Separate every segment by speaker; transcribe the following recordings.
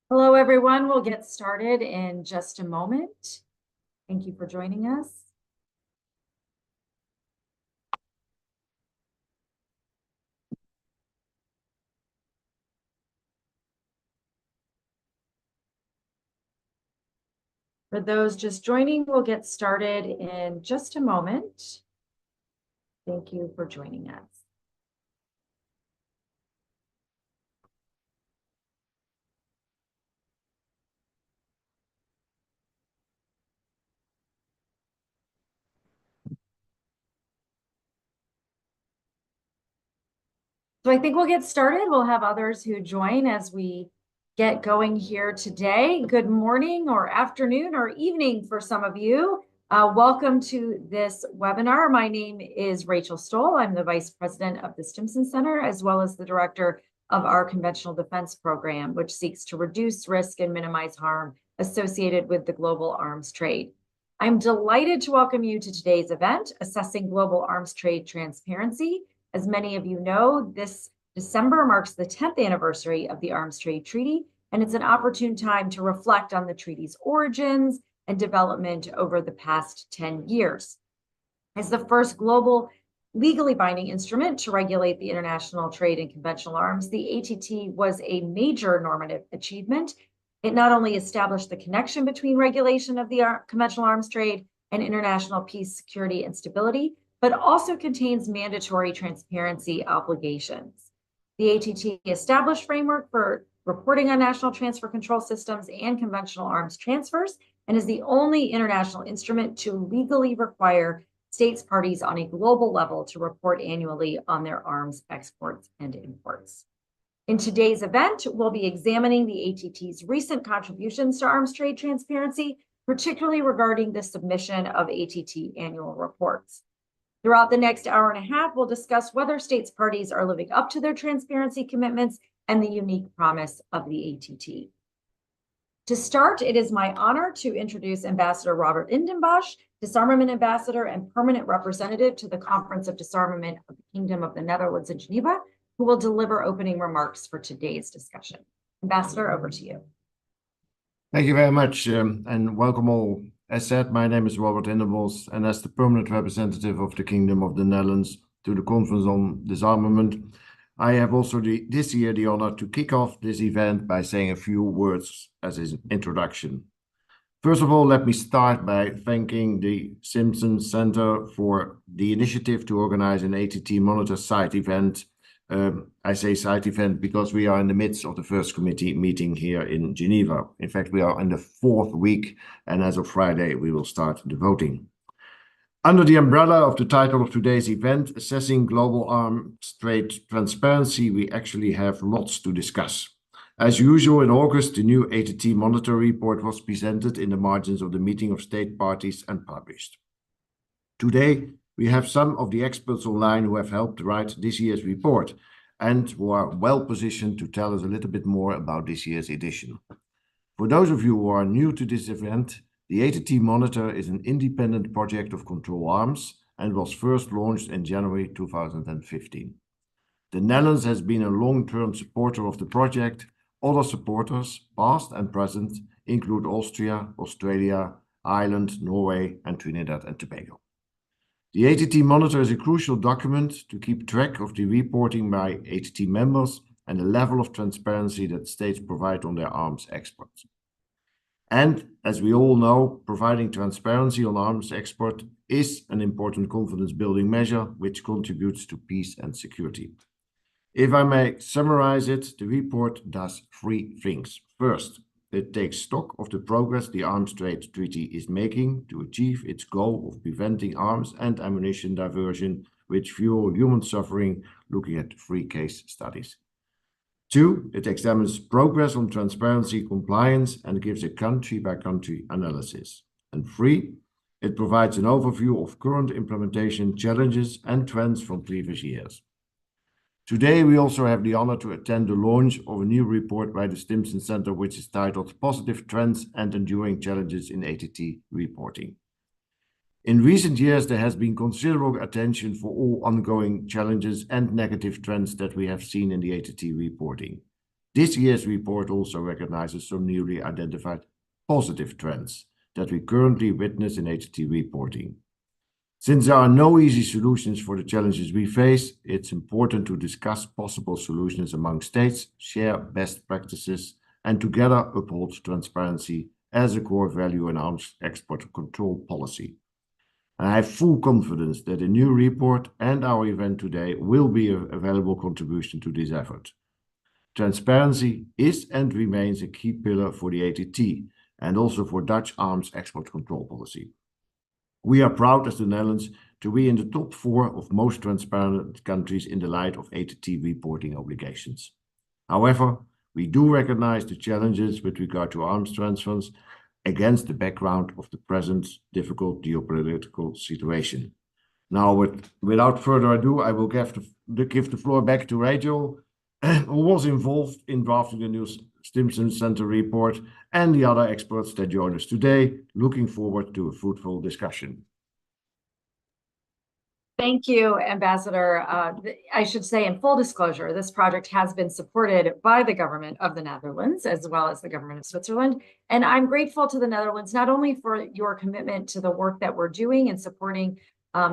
Speaker 1: Hello, everyone. We'll get started in just a moment. Thank you for joining us. For those just joining, we'll get started in just a moment. Thank you for joining us. So I think we'll get started. We'll have others who join as we get going here today. Good morning or afternoon or evening for some of you. Welcome to this webinar. My name is Rachel Stoll. I'm the Vice President of the Stimson Center, as well as the Director of our Conventional Defense Program, which seeks to reduce risk and minimize harm associated with the global arms trade. I'm delighted to welcome you to today's event, Assessing Global Arms Trade Transparency. As many of you know, this December marks the 10th anniversary of the Arms Trade Treaty, and it's an opportune time to reflect on the treaty's origins and development over the past 10 years. As the first global legally binding instrument to regulate the international trade in conventional arms, the ATT was a major normative achievement. It not only established the connection between regulation of the conventional arms trade and international peace, security, and stability, but also contains mandatory transparency obligations. The ATT established framework for reporting on national transfer control systems and conventional arms transfers, and is the only international instrument to legally require states parties on a global level to report annually on their arms exports and imports. In today's event, we'll be examining the ATT's recent contributions to arms trade transparency, particularly regarding the submission of ATT annual reports. Throughout the next hour and a half, we'll discuss whether states parties are living up to their transparency commitments and the unique promise of the ATT. To start, it is my honor to introduce Ambassador Robert Indenbosch, Disarmament Ambassador and Permanent Representative to the Conference of Disarmament of the Kingdom of the Netherlands in Geneva, who will deliver opening remarks for today's discussion. Ambassador, over to you.
Speaker 2: Thank you very much, and welcome all. As said, my name is Robert Indenbosch, and as the permanent representative of the Kingdom of the Netherlands to the Conference on Disarmament, I have also this year the honor to kick off this event by saying a few words as an introduction. First of all, let me start by thanking the Stimson Center for the initiative to organize an ATT Monitor site event. I say site event because we are in the midst of the first committee meeting here in Geneva. In fact, we are in the 4th week, and as of Friday, we will start the voting. Under the umbrella of the title of today's event, Assessing Global Arms Trade Transparency, we actually have lots to discuss. As usual, in August, the new ATT Monitor report was presented in the margins of the meeting of state parties and published. Today, we have some of the experts online who have helped write this year's report and who are well positioned to tell us a little bit more about this year's edition. For those of you who are new to this event, the ATT Monitor is an independent project of Control Arms and was first launched in January 2015. The Netherlands has been a long-term supporter of the project. Other supporters, past and present, include Austria, Australia, Ireland, Norway, and Trinidad and Tobago. The ATT Monitor is a crucial document to keep track of the reporting by ATT members and the level of transparency that states provide on their arms exports. And as we all know, providing transparency on arms export is an important confidence-building measure which contributes to peace and security. If I may summarize it, the report does 3 things. First, it takes stock of the progress the Arms Trade Treaty is making to achieve its goal of preventing arms and ammunition diversion, which fuel human suffering, looking at 3 case studies. 2, it examines progress on transparency compliance and gives a country-by-country analysis. And 3, it provides an overview of current implementation challenges and trends from previous years. Today, we also have the honor to attend the launch of a new report by the Stimson Center, which is titled Positive Trends and Enduring Challenges in ATT Reporting. In recent years, there has been considerable attention for all ongoing challenges and negative trends that we have seen in the ATT reporting. This year's report also recognizes some newly identified positive trends that we currently witness in ATT reporting. Since there are no easy solutions for the challenges we face, it's important to discuss possible solutions among states, share best practices, and together uphold transparency as a core value in arms export control policy. And I have full confidence that the new report and our event today will be a valuable contribution to this effort. Transparency is and remains a key pillar for the ATT and also for Dutch arms export control policy. We are proud as the Netherlands to be in the top 4 of most transparent countries in the light of ATT reporting obligations. However, we do recognize the challenges with regard to arms transfers against the background of the present difficult geopolitical situation. Now, without further ado, I will give the floor back to Rachel, who was involved in drafting the new Stimson Center report, and the other experts that join us today. Looking forward to a fruitful discussion.
Speaker 1: Thank you, Ambassador. I should say, in full disclosure, this project has been supported by the government of the Netherlands as well as the government of Switzerland. And I'm grateful to the Netherlands, not only for your commitment to the work that we're doing in supporting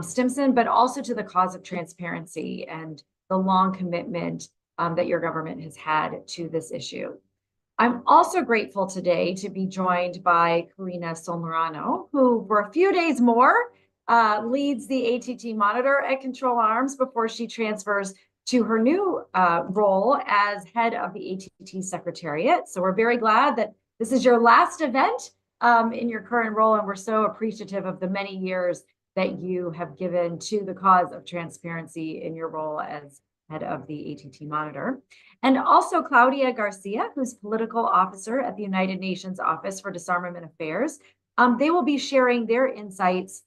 Speaker 1: Stimson, but also to the cause of transparency and the long commitment that your government has had to this issue. I'm also grateful today to be joined by Karina Solmerano, who for a few days more leads the ATT Monitor at Control Arms before she transfers to her new role as head of the ATT Secretariat. So we're very glad that this is your last event in your current role, and we're so appreciative of the many years that you have given to the cause of transparency in your role as head of the ATT Monitor. And also Claudia Garcia, who's political officer at the United Nations Office for Disarmament Affairs. They will be sharing their insights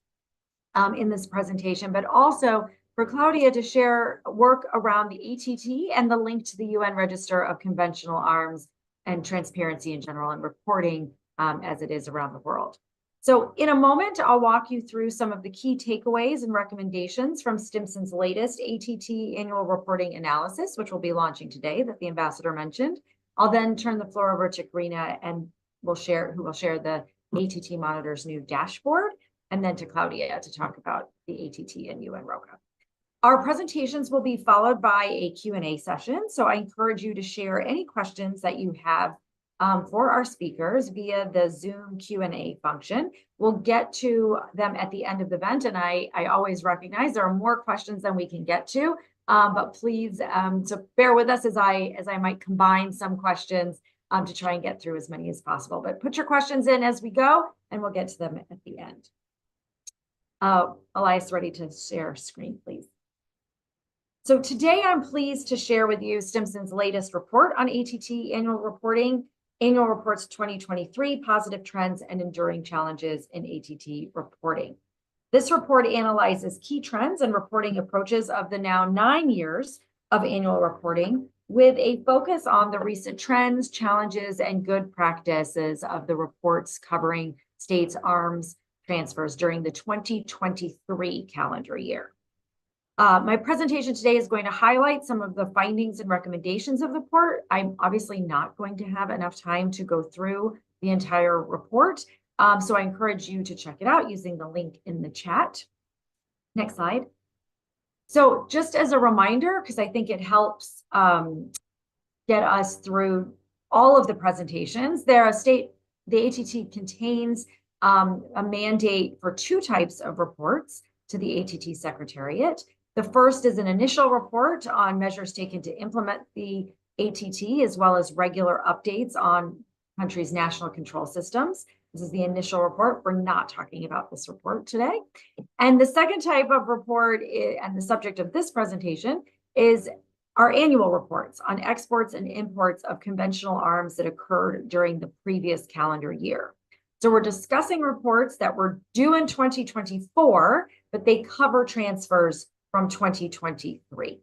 Speaker 1: in this presentation, but also for Claudia to share work around the ATT and the link to the UN Register of Conventional Arms and transparency in general and reporting as it is around the world. So in a moment, I'll walk you through some of the key takeaways and recommendations from Stimson's latest ATT annual reporting analysis, which we'll be launching today, that the ambassador mentioned. I'll then turn the floor over to Karina and who will share the ATT Monitor's new dashboard, and then to Claudia to talk about the ATT and UN ROCA. Our presentations will be followed by a Q&A session, so I encourage you to share any questions that you have for our speakers via the Zoom Q&A function. We'll get to them at the end of the event, and I always recognize there are more questions than we can get to, but please so bear with us as I might combine some questions to try and get through as many as possible. But put your questions in as we go, and we'll get to them at the end. Elias, ready to share screen, please. So today I'm pleased to share with you Stimson's latest report on ATT annual reporting, Annual Reports 2023, Positive Trends and Enduring Challenges in ATT Reporting. This report analyzes key trends and reporting approaches of the now 9 years of annual reporting, with a focus on the recent trends, challenges, and good practices of the reports covering states' arms transfers during the 2023 calendar year. My presentation today is going to highlight some of the findings and recommendations of the report. I'm obviously not going to have enough time to go through the entire report, so I encourage you to check it out using the link in the chat. Next slide. So just as a reminder, because I think it helps get us through all of the presentations, the ATT contains a mandate for 2 types of reports to the ATT Secretariat. The first is an initial report on measures taken to implement the ATT, as well as regular updates on countries' national control systems. This is the initial report. We're not talking about this report today. And the second type of report, and the subject of this presentation, is our annual reports on exports and imports of conventional arms that occurred during the previous calendar year. So we're discussing reports that were due in 2024, but they cover transfers from 2023.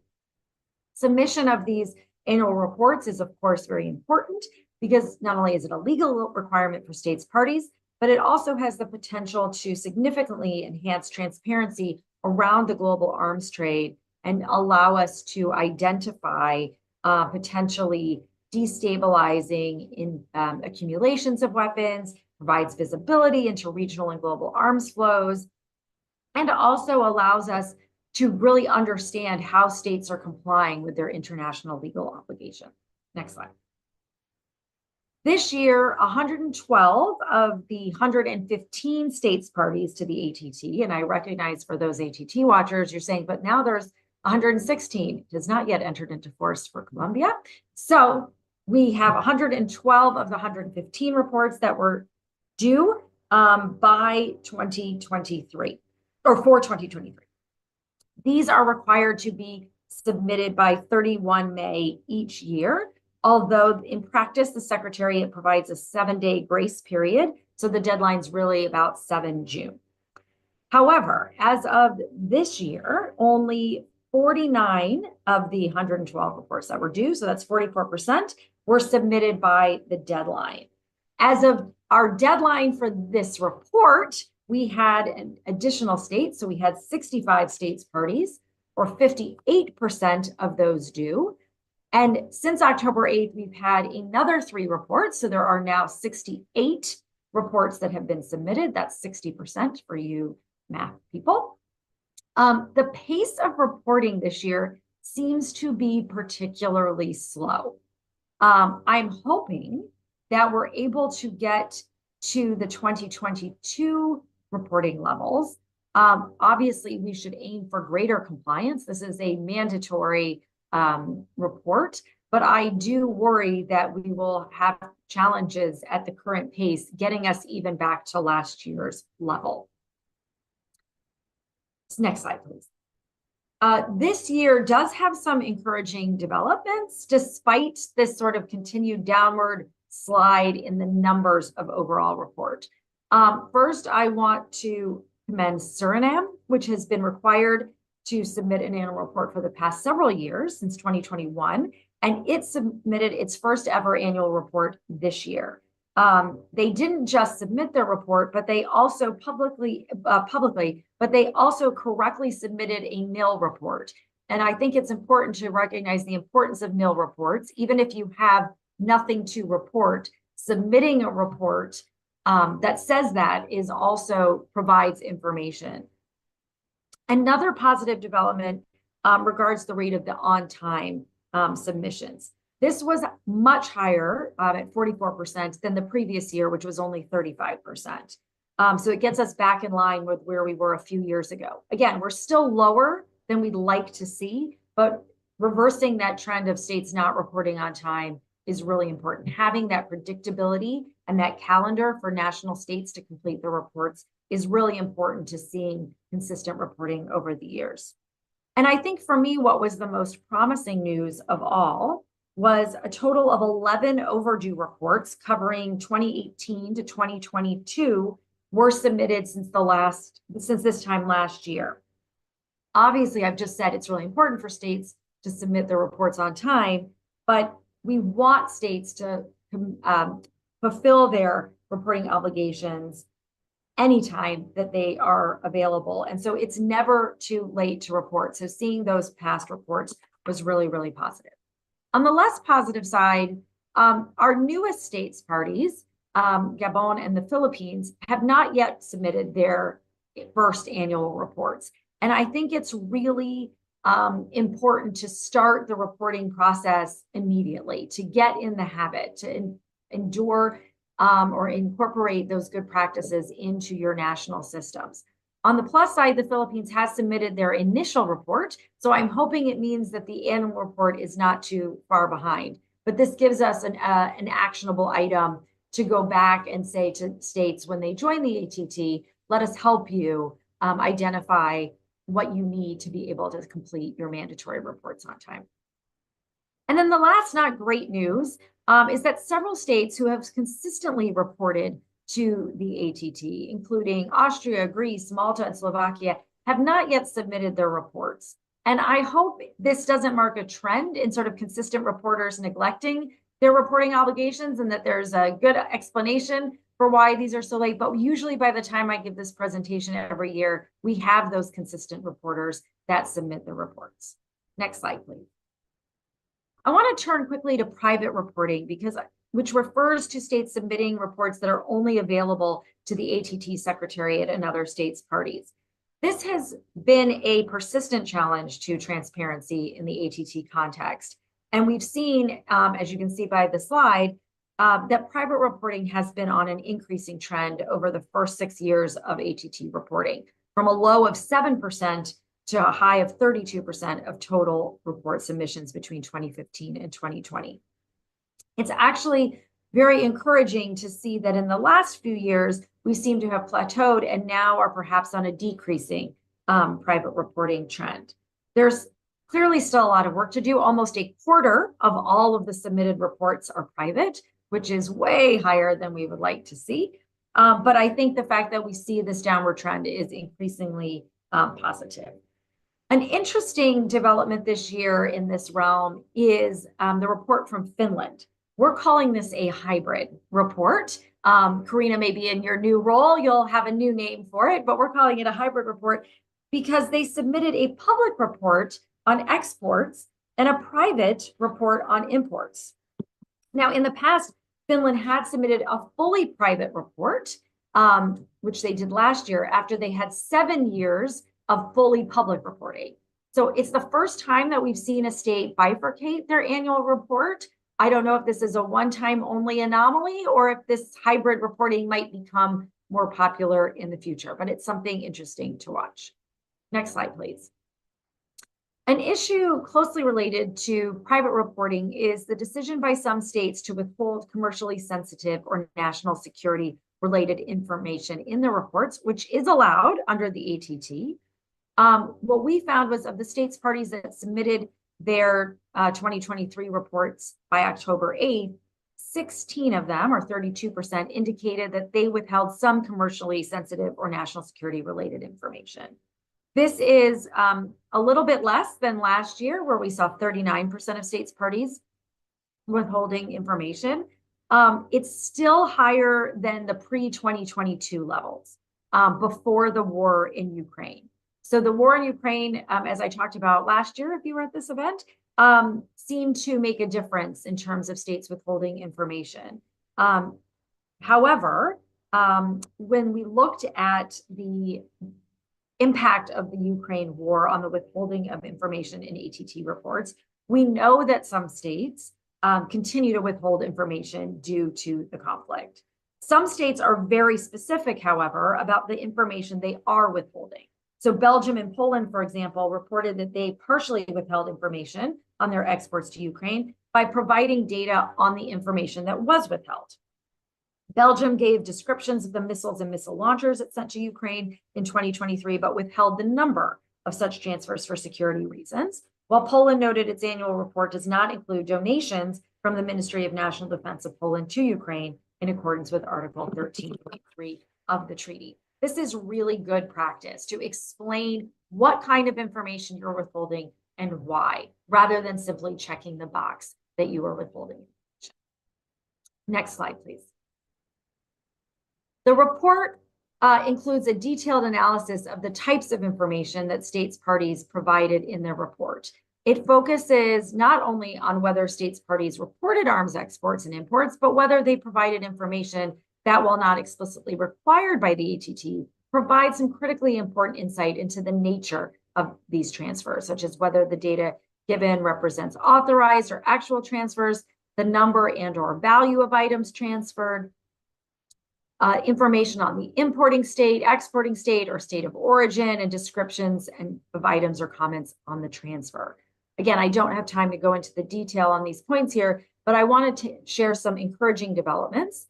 Speaker 1: Submission of these annual reports is, of course, very important because not only is it a legal requirement for states parties, but it also has the potential to significantly enhance transparency around the global arms trade and allow us to identify potentially destabilizing in accumulations of weapons, provides visibility into regional and global arms flows, and also allows us to really understand how states are complying with their international legal obligations. Next slide. This year, 112 of the 115 states parties to the ATT, and I recognize for those ATT watchers, you're saying, but now there's 116. It has not yet entered into force for Colombia. So we have 112 of the 115 reports that were due by 2023, or for 2023. These are required to be submitted by 31 May each year. Although in practice, the Secretariat provides a 7-day grace period, so the deadline's really about 7 June. However, as of this year, only 49 of the 112 reports that were due, so that's 44%, were submitted by the deadline. As of our deadline for this report, we had an additional states, so we had 65 states parties, or 58% of those due. And since October 8th, we've had another 3 reports. So there are now 68 reports that have been submitted. That's 60% for you math people. The pace of reporting this year seems to be particularly slow. I'm hoping that we're able to get to the 2022 reporting levels. Obviously, we should aim for greater compliance. This is a mandatory report, but I do worry that we will have challenges at the current pace, getting us even back to last year's level. Next slide, please. This year does have some encouraging developments, despite this sort of continued downward slide in the numbers of overall report. First, I want to commend Suriname, which has been required to submit an annual report for the past several years, since 2021, and it submitted its first ever annual report this year. They didn't just submit their report, but they also correctly submitted a nil report. And I think it's important to recognize the importance of nil reports. Even if you have nothing to report, submitting a report that says that is also provides information. Another positive development regards the rate of the on-time submissions. This was much higher at 44% than the previous year, which was only 35%. So it gets us back in line with where we were a few years ago. Again, we're still lower than we'd like to see, but reversing that trend of states not reporting on time is really important. Having that predictability and that calendar for national states to complete their reports is really important to seeing consistent reporting over the years. And I think for me, what was the most promising news of all was a total of 11 overdue reports covering 2018 to 2022 were submitted since this time last year. Obviously, I've just said it's really important for states to submit their reports on time, but we want states to fulfill their reporting obligations anytime that they are available. And so it's never too late to report. So seeing those past reports was really, really positive. On the less positive side, our newest states parties, Gabon and the Philippines, have not yet submitted their first annual reports. And I think it's really important to start the reporting process immediately, to get in the habit, to endure or incorporate those good practices into your national systems. On the plus side, the Philippines has submitted their initial report, so I'm hoping it means that the annual report is not too far behind. But this gives us an actionable item to go back and say to states when they join the ATT, let us help you identify what you need to be able to complete your mandatory reports on time. And then the last not great news is that several states who have consistently reported to the ATT, including Austria, Greece, Malta, and Slovakia, have not yet submitted their reports. And I hope this doesn't mark a trend in sort of consistent reporters neglecting their reporting obligations, and that there's a good explanation for why these are so late. But usually by the time I give this presentation every year, we have those consistent reporters that submit the reports. Next slide, please. I want to turn quickly to private reporting which refers to states submitting reports that are only available to the ATT Secretariat and other states' parties. This has been a persistent challenge to transparency in the ATT context. And we've seen, as you can see by the slide, that private reporting has been on an increasing trend over the first 6 years of ATT reporting, from a low of 7% to a high of 32% of total report submissions between 2015 and 2020. It's actually very encouraging to see that in the last few years, we seem to have plateaued and now are perhaps on a decreasing private reporting trend. There's clearly still a lot of work to do. Almost a quarter of all of the submitted reports are private, which is way higher than we would like to see. But I think the fact that we see this downward trend is increasingly positive. An interesting development this year in this realm is the report from Finland. We're calling this a hybrid report. Karina, maybe in your new role, you'll have a new name for it, but we're calling it a hybrid report because they submitted a public report on exports and a private report on imports. Now, in the past, Finland had submitted a fully private report, which they did last year after they had 7 years of fully public reporting. So it's the first time that we've seen a state bifurcate their annual report. I don't know if this is a one-time only anomaly or if this hybrid reporting might become more popular in the future, but it's something interesting to watch. Next slide, please. An issue closely related to private reporting is the decision by some states to withhold commercially sensitive or national security related information in their reports, which is allowed under the ATT. What we found was of the states parties that submitted their 2023 reports by October 8th, 16 of them, or 32%, indicated that they withheld some commercially sensitive or national security related information. This is a little bit less than last year, where we saw 39% of states parties withholding information. It's still higher than the pre-2022 levels before the war in Ukraine. So the war in Ukraine, as I talked about last year, if you were at this event, seemed to make a difference in terms of states withholding information. However, when we looked at the impact of the Ukraine war on the withholding of information in ATT reports, we know that some states continue to withhold information due to the conflict. Some states are very specific, however, about the information they are withholding. So Belgium and Poland, for example, reported that they partially withheld information on their exports to Ukraine by providing data on the information that was withheld. Belgium gave descriptions of the missiles and missile launchers it sent to Ukraine in 2023, but withheld the number of such transfers for security reasons, while Poland noted its annual report does not include donations from the Ministry of National Defense of Poland to Ukraine in accordance with Article 13.3 of the treaty. This is really good practice to explain what kind of information you're withholding and why, rather than simply checking the box that you are withholding information. Next slide, please. The report includes a detailed analysis of the types of information that states parties provided in their report. It focuses not only on whether states parties reported arms exports and imports, but whether they provided information that, while not explicitly required by the ATT, provides some critically important insight into the nature of these transfers, such as whether the data given represents authorized or actual transfers, the number and or value of items transferred, information on the importing state, exporting state, or state of origin, and descriptions of items or comments on the transfer. Again, I don't have time to go into the detail on these points here, but I wanted to share some encouraging developments.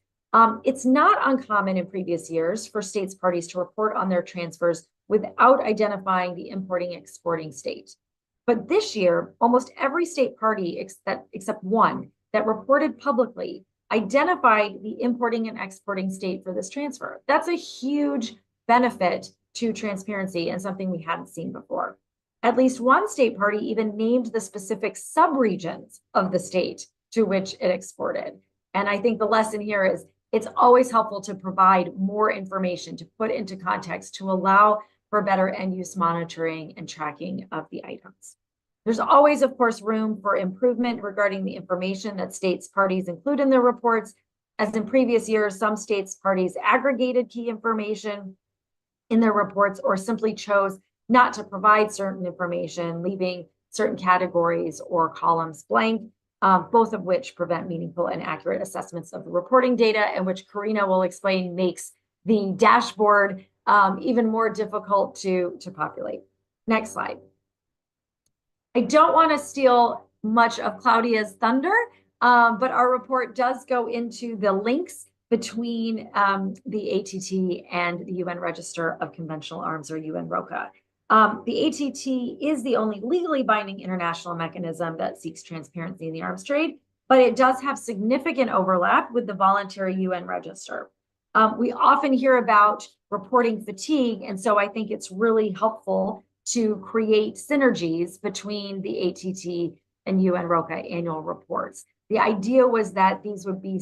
Speaker 1: It's not uncommon in previous years for states parties to report on their transfers without identifying the importing and exporting state. But this year, almost every state party except one that reported publicly identified the importing and exporting state for this transfer. That's a huge benefit to transparency and something we hadn't seen before. At least one state party even named the specific subregions of the state to which it exported. And I think the lesson here is it's always helpful to provide more information to put into context to allow for better end use monitoring and tracking of the items. There's always, of course, room for improvement regarding the information that states parties include in their reports. As in previous years, some states parties aggregated key information in their reports or simply chose not to provide certain information, leaving certain categories or columns blank, both of which prevent meaningful and accurate assessments of the reporting data, and which Karina will explain makes the dashboard even more difficult to populate. Next slide. I don't want to steal much of Claudia's thunder, but our report does go into the links between the ATT and the UN Register of Conventional Arms, or UN-ROCA. The ATT is the only legally binding international mechanism that seeks transparency in the arms trade, but it does have significant overlap with the voluntary UN Register. We often hear about reporting fatigue, and so I think it's really helpful to create synergies between the ATT and UN-ROCA annual reports. The idea was that these would be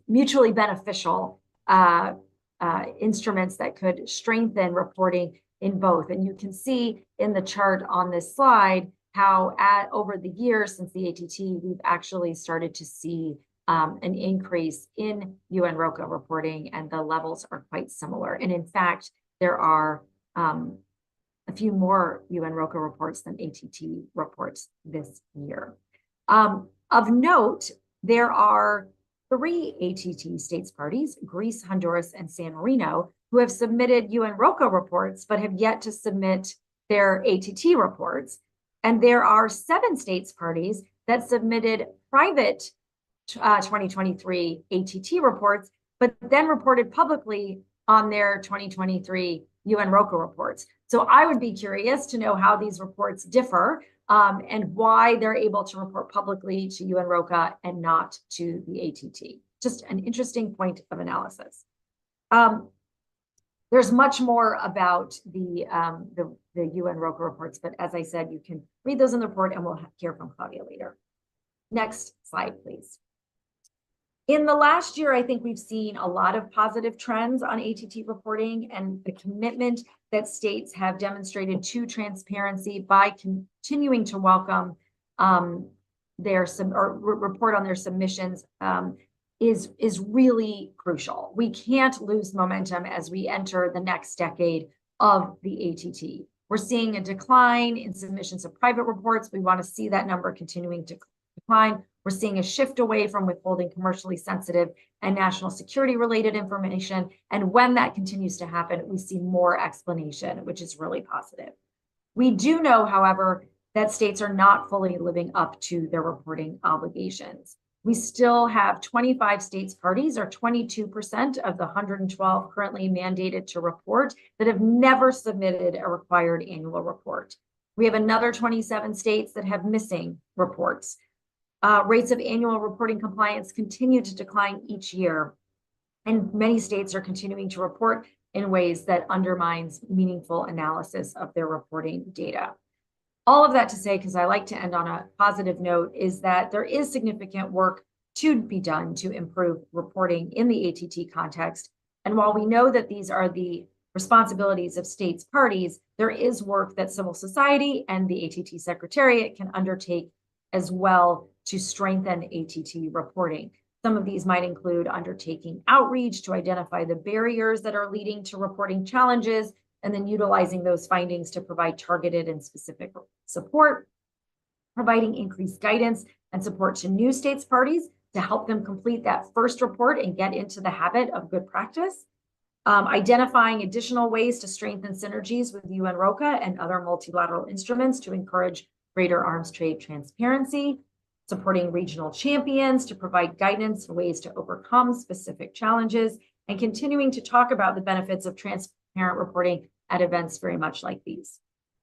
Speaker 1: mutually beneficial instruments that could strengthen reporting in both. And you can see in the chart on this slide how over the years since the ATT, we've actually started to see an increase in UN-ROCA reporting, and the levels are quite similar. And in fact, there are a few more UN-ROCA reports than ATT reports this year. Of note, there are 3 ATT states parties, Greece, Honduras, and San Marino, who have submitted UN-ROCA reports, but have yet to submit their ATT reports. And there are 7 states parties that submitted private 2023 ATT reports, but then reported publicly on their 2023 UN-ROCA reports. So I would be curious to know how these reports differ and why they're able to report publicly to UN-ROCA and not to the ATT. Just an interesting point of analysis. There's much more about the UN-ROCA reports, but as I said, you can read those in the report, and we'll hear from Claudia later. Next slide, please. In the last year, I think we've seen a lot of positive trends on ATT reporting and the commitment that states have demonstrated to transparency by continuing to welcome report on their submissions is really crucial. We can't lose momentum as we enter the next decade of the ATT. We're seeing a decline in submissions of private reports. We want to see that number continuing to decline. We're seeing a shift away from withholding commercially sensitive and national security related information. And when that continues to happen, we see more explanation, which is really positive. We do know, however, that states are not fully living up to their reporting obligations. We still have 25 states parties, or 22% of the 112 currently mandated to report, that have never submitted a required annual report. We have another 27 states that have missing reports. Rates of annual reporting compliance continue to decline each year, and many states are continuing to report in ways that undermines meaningful analysis of their reporting data. All of that to say, because I like to end on a positive note, is that there is significant work to be done to improve reporting in the ATT context. And while we know that these are the responsibilities of states parties, there is work that civil society and the ATT Secretariat can undertake as well to strengthen ATT reporting. Some of these might include undertaking outreach to identify the barriers that are leading to reporting challenges, and then utilizing those findings to provide targeted and specific support, providing increased guidance and support to new states parties to help them complete that first report and get into the habit of good practice, identifying additional ways to strengthen synergies with UN-ROCA and other multilateral instruments to encourage greater arms trade transparency, supporting regional champions to provide guidance and ways to overcome specific challenges, and continuing to talk about the benefits of transparent reporting at events very much like these.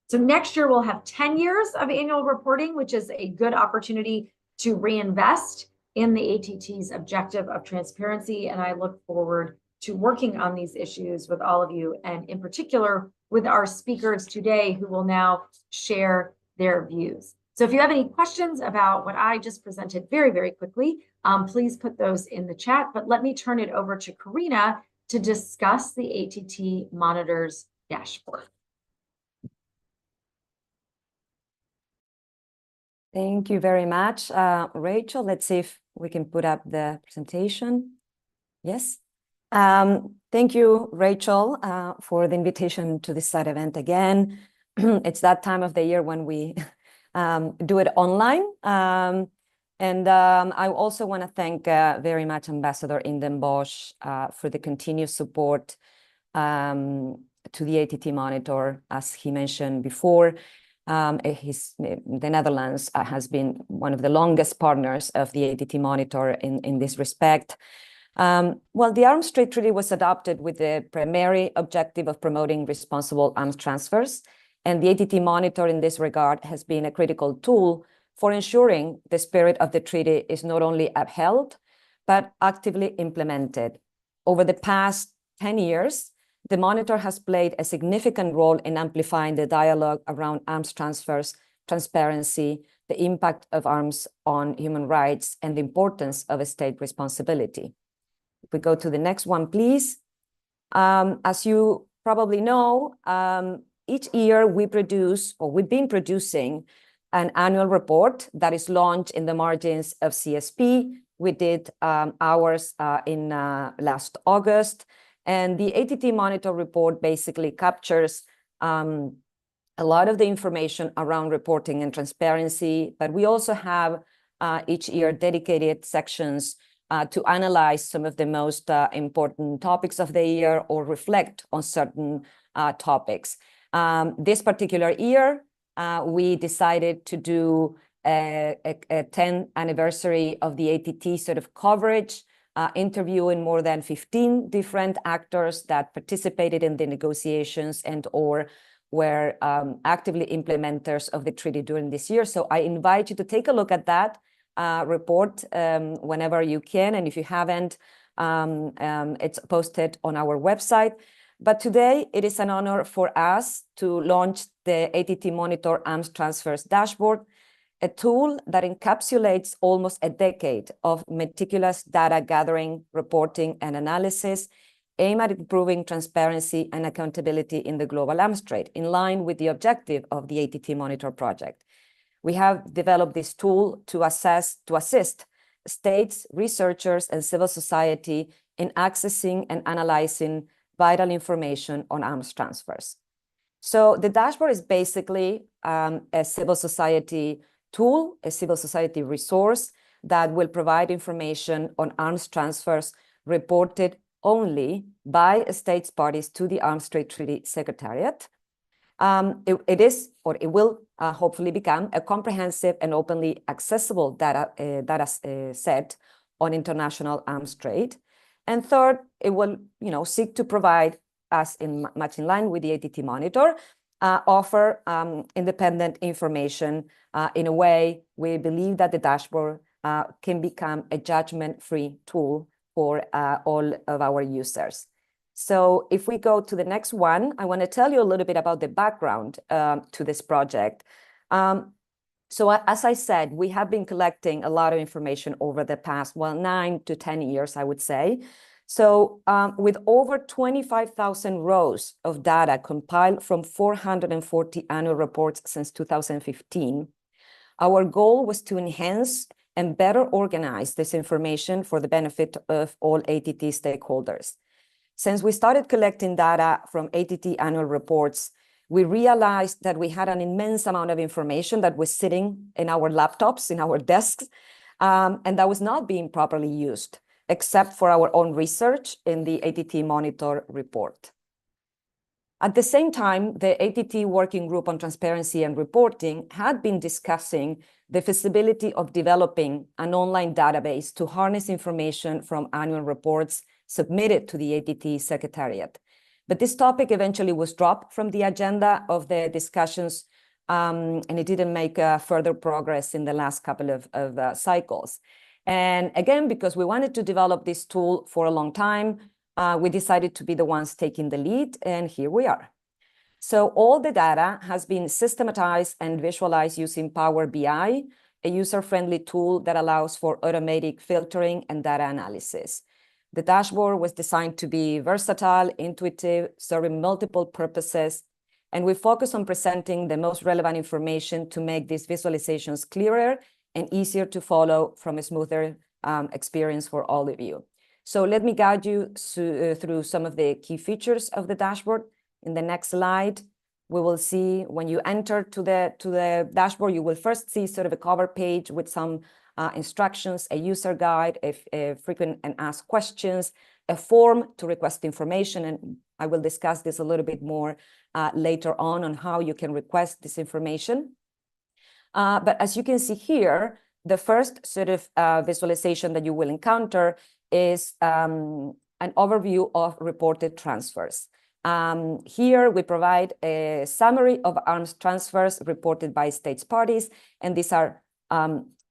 Speaker 1: So next year, we'll have 10 years of annual reporting, which is a good opportunity to reinvest in the ATT's objective of transparency. And I look forward to working on these issues with all of you, and in particular with our speakers today, who will now share their views. So if you have any questions about what I just presented very, very quickly, please put those in the chat. But let me turn it over to Karina to discuss the ATT Monitor's dashboard.
Speaker 3: Thank you very much, Rachel. Let's see if we can put up the presentation. Yes. Thank you, Rachel, for the invitation to this side event again. It's that time of the year when we do it online. I also want to thank very much Ambassador Inden Bosch for the continued support to the ATT Monitor, as he mentioned before. The Netherlands has been one of the longest partners of the ATT Monitor in this respect. Well, the Arms Trade Treaty was adopted with the primary objective of promoting responsible arms transfers, and the ATT Monitor in this regard has been a critical tool for ensuring the spirit of the treaty is not only upheld, but actively implemented. Over the past 10 years, the Monitor has played a significant role in amplifying the dialogue around arms transfers, transparency, the impact of arms on human rights, and the importance of a state responsibility. If we go to the next one, please. As you probably know, each year we've been producing an annual report that is launched in the margins of CSP. We did ours in last August. And the ATT Monitor report basically captures a lot of the information around reporting and transparency, but we also have each year dedicated sections to analyze some of the most important topics of the year or reflect on certain topics. This particular year, we decided to do a 10th anniversary of the ATT sort of coverage, interviewing more than 15 different actors that participated in the negotiations and or were actively implementers of the treaty during this year. So I invite you to take a look at that report whenever you can. And if you haven't, it's posted on our website. But today it is an honor for us to launch the ATT Monitor Arms Transfers Dashboard, a tool that encapsulates almost a decade of meticulous data gathering, reporting, and analysis aimed at improving transparency and accountability in the global arms trade, in line with the objective of the ATT Monitor project. We have developed this tool to assist states, researchers, and civil society in accessing and analyzing vital information on arms transfers. So the dashboard is basically a civil society tool, a civil society resource that will provide information on arms transfers reported only by states parties to the Arms Trade Treaty Secretariat. It will hopefully become a comprehensive and openly accessible data set on international arms trade. And third, it will seek to provide us much in line with the ATT Monitor, offer independent information in a way we believe that the dashboard can become a judgment-free tool for all of our users. So if we go to the next one, I want to tell you a little bit about the background to this project. So as I said, we have been collecting a lot of information over the past, 9 to 10 years, I would say. So with over 25,000 rows of data compiled from 440 annual reports since 2015, our goal was to enhance and better organize this information for the benefit of all ATT stakeholders. Since we started collecting data from ATT annual reports, we realized that we had an immense amount of information that was sitting in our laptops, in our desks, and that was not being properly used, except for our own research in the ATT Monitor report. At the same time, the ATT Working Group on Transparency and Reporting had been discussing the feasibility of developing an online database to harness information from annual reports submitted to the ATT Secretariat. But this topic eventually was dropped from the agenda of the discussions, and it didn't make further progress in the last couple of cycles. And again, because we wanted to develop this tool for a long time, we decided to be the ones taking the lead, and here we are. So all the data has been systematized and visualized using Power BI, a user-friendly tool that allows for automatic filtering and data analysis. The dashboard was designed to be versatile, intuitive, serving multiple purposes, And we focus on presenting the most relevant information to make these visualizations clearer and easier to follow from a smoother experience for all of you. So let me guide you through some of the key features of the dashboard. In the next slide, we will see when you enter to the dashboard, you will first see sort of a cover page with some instructions, a user guide, a frequent and asked questions, a form to request information, and I will discuss this a little bit more later on how you can request this information. But as you can see here, the first sort of visualization that you will encounter is an overview of reported transfers. Here we provide a summary of arms transfers reported by states parties, and these are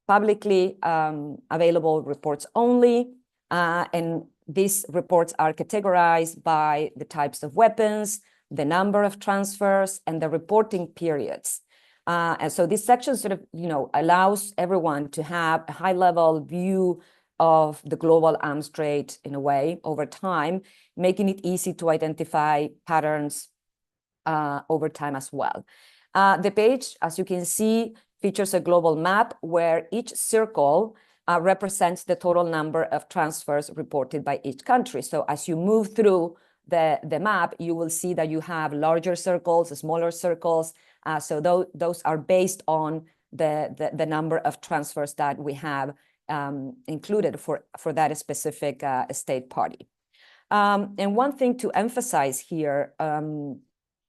Speaker 3: publicly available reports only, and these reports are categorized by the types of weapons, the number of transfers, and the reporting periods. And so this section sort of, allows everyone to have a high-level view of the global arms trade in a way over time, making it easy to identify patterns over time as well. The page, as you can see, features a global map where each circle represents the total number of transfers reported by each country. So as you move through the map, you will see that you have larger circles, smaller circles. So those are based on the number of transfers that we have included for that specific state party. And one thing to emphasize here,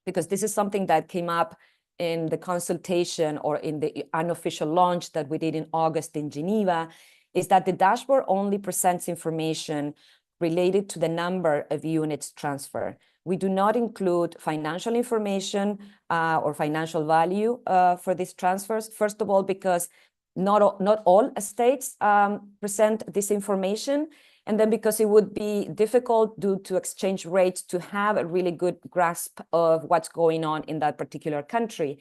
Speaker 3: because this is something that came up in the consultation or in the unofficial launch that we did in August in Geneva, is that the dashboard only presents information related to the number of units transferred. We do not include financial information or financial value for these transfers. First of all, because not all states present this information, and then because it would be difficult due to exchange rates to have a really good grasp of what's going on in that particular country.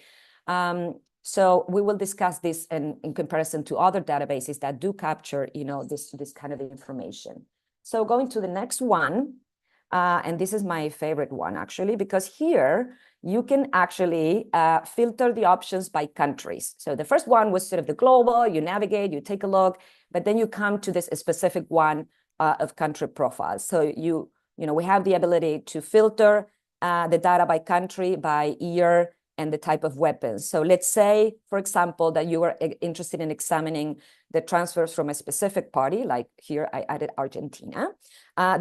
Speaker 3: So we will discuss this in comparison to other databases that do capture, this kind of information. So going to the next one, and this is my favorite one actually, because here you can actually filter the options by countries. So the first one was sort of the global, you navigate, you take a look, but then you come to this specific one of country profiles. So we have the ability to filter the data by country, by year, and the type of weapons. So let's say, for example, that you are interested in examining the transfers from a specific party, like here I added Argentina.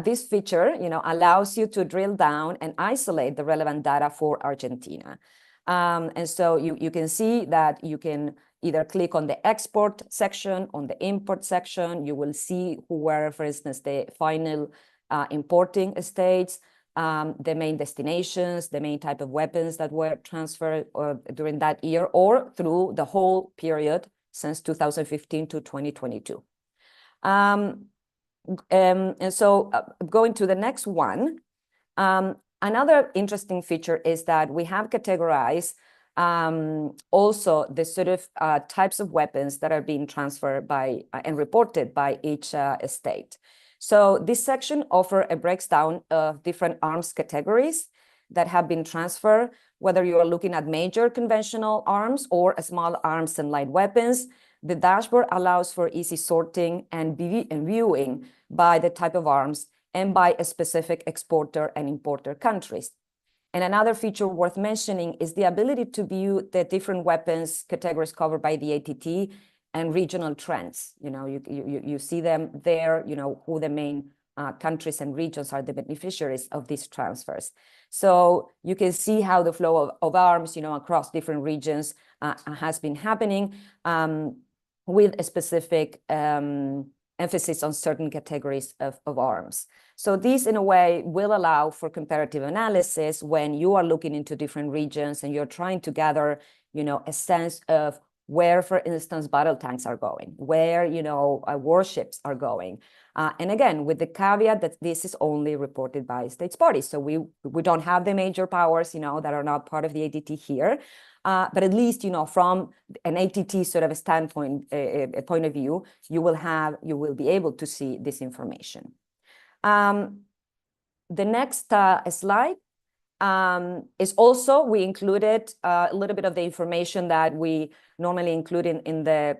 Speaker 3: This feature, allows you to drill down and isolate the relevant data for Argentina. And so you can see that you can either click on the export section, on the import section. You will see who were, for instance, the final importing states, the main destinations, the main type of weapons that were transferred during that year or through the whole period since 2015 to 2022. And so going to the next one, another interesting feature is that we have categorized also the sort of types of weapons that are being transferred by and reported by each state. So this section offers a breakdown of different arms categories that have been transferred, whether you are looking at major conventional arms or small arms and light weapons. The dashboard allows for easy sorting and viewing by the type of arms and by a specific exporter and importer countries. And another feature worth mentioning is the ability to view the different weapons categories covered by the ATT and regional trends. You see them there, who the main countries and regions are the beneficiaries of these transfers. So you can see how the flow of arms, across different regions has been happening with a specific emphasis on certain categories of arms. So this, in a way, will allow for comparative analysis when you are looking into different regions and you're trying to gather, a sense of where, for instance, battle tanks are going, where, warships are going. And again, with the caveat that this is only reported by states parties. So we don't have the major powers, that are not part of the ATT here. But at least, from an ATT sort of a standpoint, a point of view, you will be able to see this information. The next slide is also, we included a little bit of the information that we normally include in the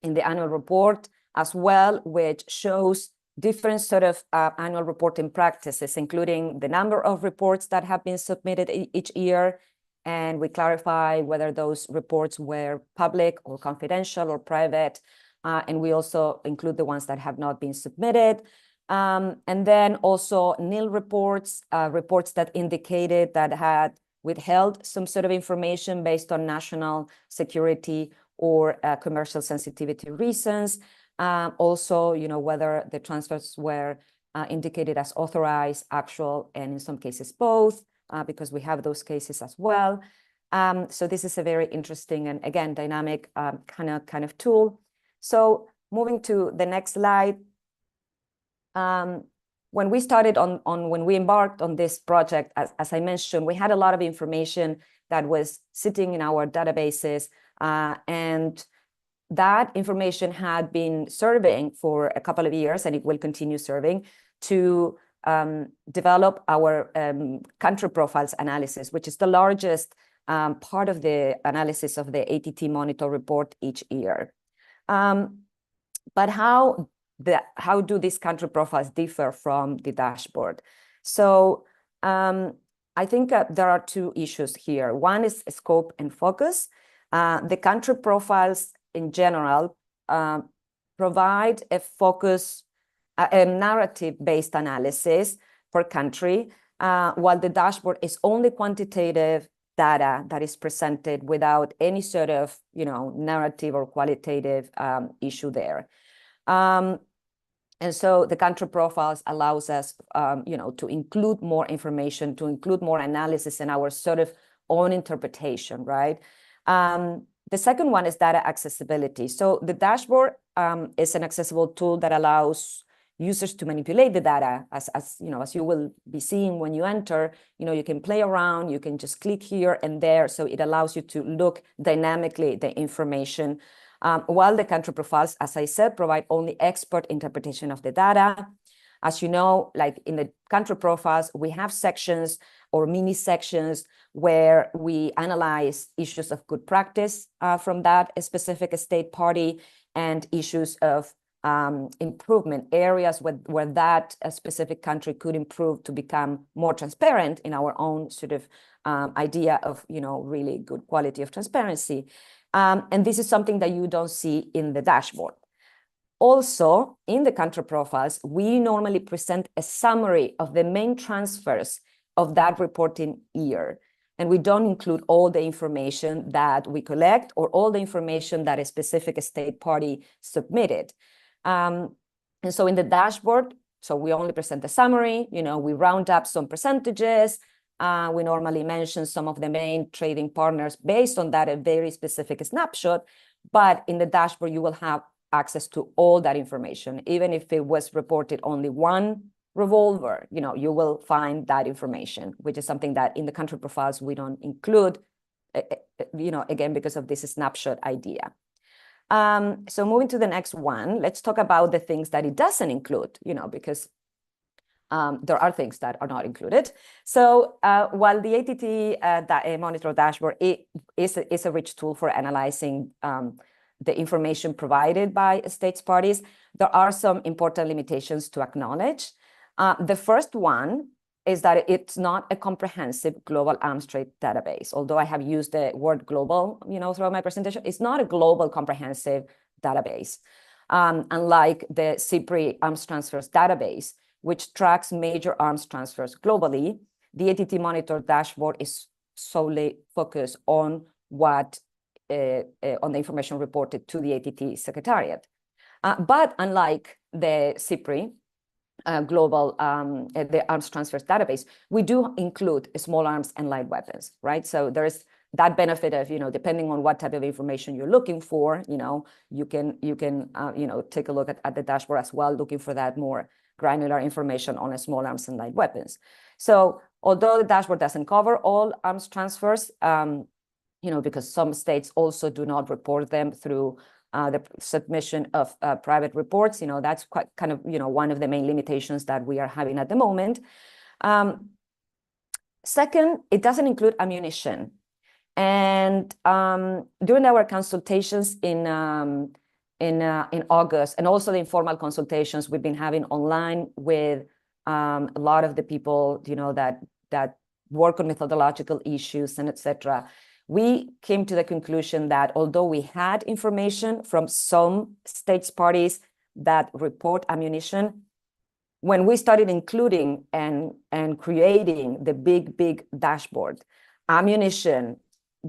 Speaker 3: annual report as well, which shows different sort of annual reporting practices, including the number of reports that have been submitted each year. And we clarify whether those reports were public or confidential or private. And we also include the ones that have not been submitted. And then also nil reports, reports that indicated that had withheld some sort of information based on national security or commercial sensitivity reasons. Also, whether the transfers were indicated as authorized, actual, and in some cases both, because we have those cases as well. So this is a very interesting and, again, dynamic kind of tool. So moving to the next slide. When we started when we embarked on this project, as I mentioned, we had a lot of information that was sitting in our databases, and that information had been serving for a couple of years, and it will continue serving to develop our country profiles analysis, which is the largest part of the analysis of the ATT Monitor report each year. But how do these country profiles differ from the dashboard? So I think there are two issues here. One is scope and focus. The country profiles in general provide a focus, a narrative-based analysis per country, while the dashboard is only quantitative data that is presented without any sort of, narrative or qualitative issue there. And so the country profiles allows us, to include more information, to include more analysis in our sort of own interpretation, right? The second one is data accessibility. So the dashboard is an accessible tool that allows users to manipulate the data, as you will be seeing when you enter. You can play around, you can just click here and there. So it allows you to look dynamically the information, while the country profiles, as I said, provide only expert interpretation of the data. As you know, like in the country profiles, we have sections or mini sections where we analyze issues of good practice from that specific state party, and issues of improvement areas where that specific country could improve to become more transparent in our own sort of idea of, really good quality of transparency. And this is something that you don't see in the dashboard. Also, in the country profiles, we normally present a summary of the main transfers of that reporting year. And we don't include all the information that we collect or all the information that a specific state party submitted. And so in the dashboard, so we only present the summary, we round up some percentages. We normally mention some of the main trading partners based on that, a very specific snapshot. But in the dashboard, you will have access to all that information. Even if it was reported only one revolver, you will find that information, which is something that in the country profiles we don't include, again, because of this snapshot idea. So moving to the next one, let's talk about the things that it doesn't include, because there are things that are not included. So while the ATT Monitor dashboard is a rich tool for analyzing the information provided by states parties, there are some important limitations to acknowledge. The first one is that it's not a comprehensive global arms trade database. Although I have used the word global, throughout my presentation, it's not a global comprehensive database. Unlike the CIPRI arms transfers database, which tracks major arms transfers globally, the ATT Monitor dashboard is solely focused on on the information reported to the ATT Secretariat. But unlike the CIPRI global the arms transfers database, we do include small arms and light weapons, right? So there is that benefit of, depending on what type of information you're looking for, you can take a look at the dashboard as well, looking for that more granular information on small arms and light weapons. So although the dashboard doesn't cover all arms transfers, because some states also do not report them through the submission of private reports, that's quite kind of, one of the main limitations that we are having at the moment. Second, it doesn't include ammunition. And during our consultations in August, and also the informal consultations we've been having online with a lot of the people, that work on methodological issues and etc., we came to the conclusion that although we had information from some states parties that report ammunition, when we started including and creating the big dashboard, ammunition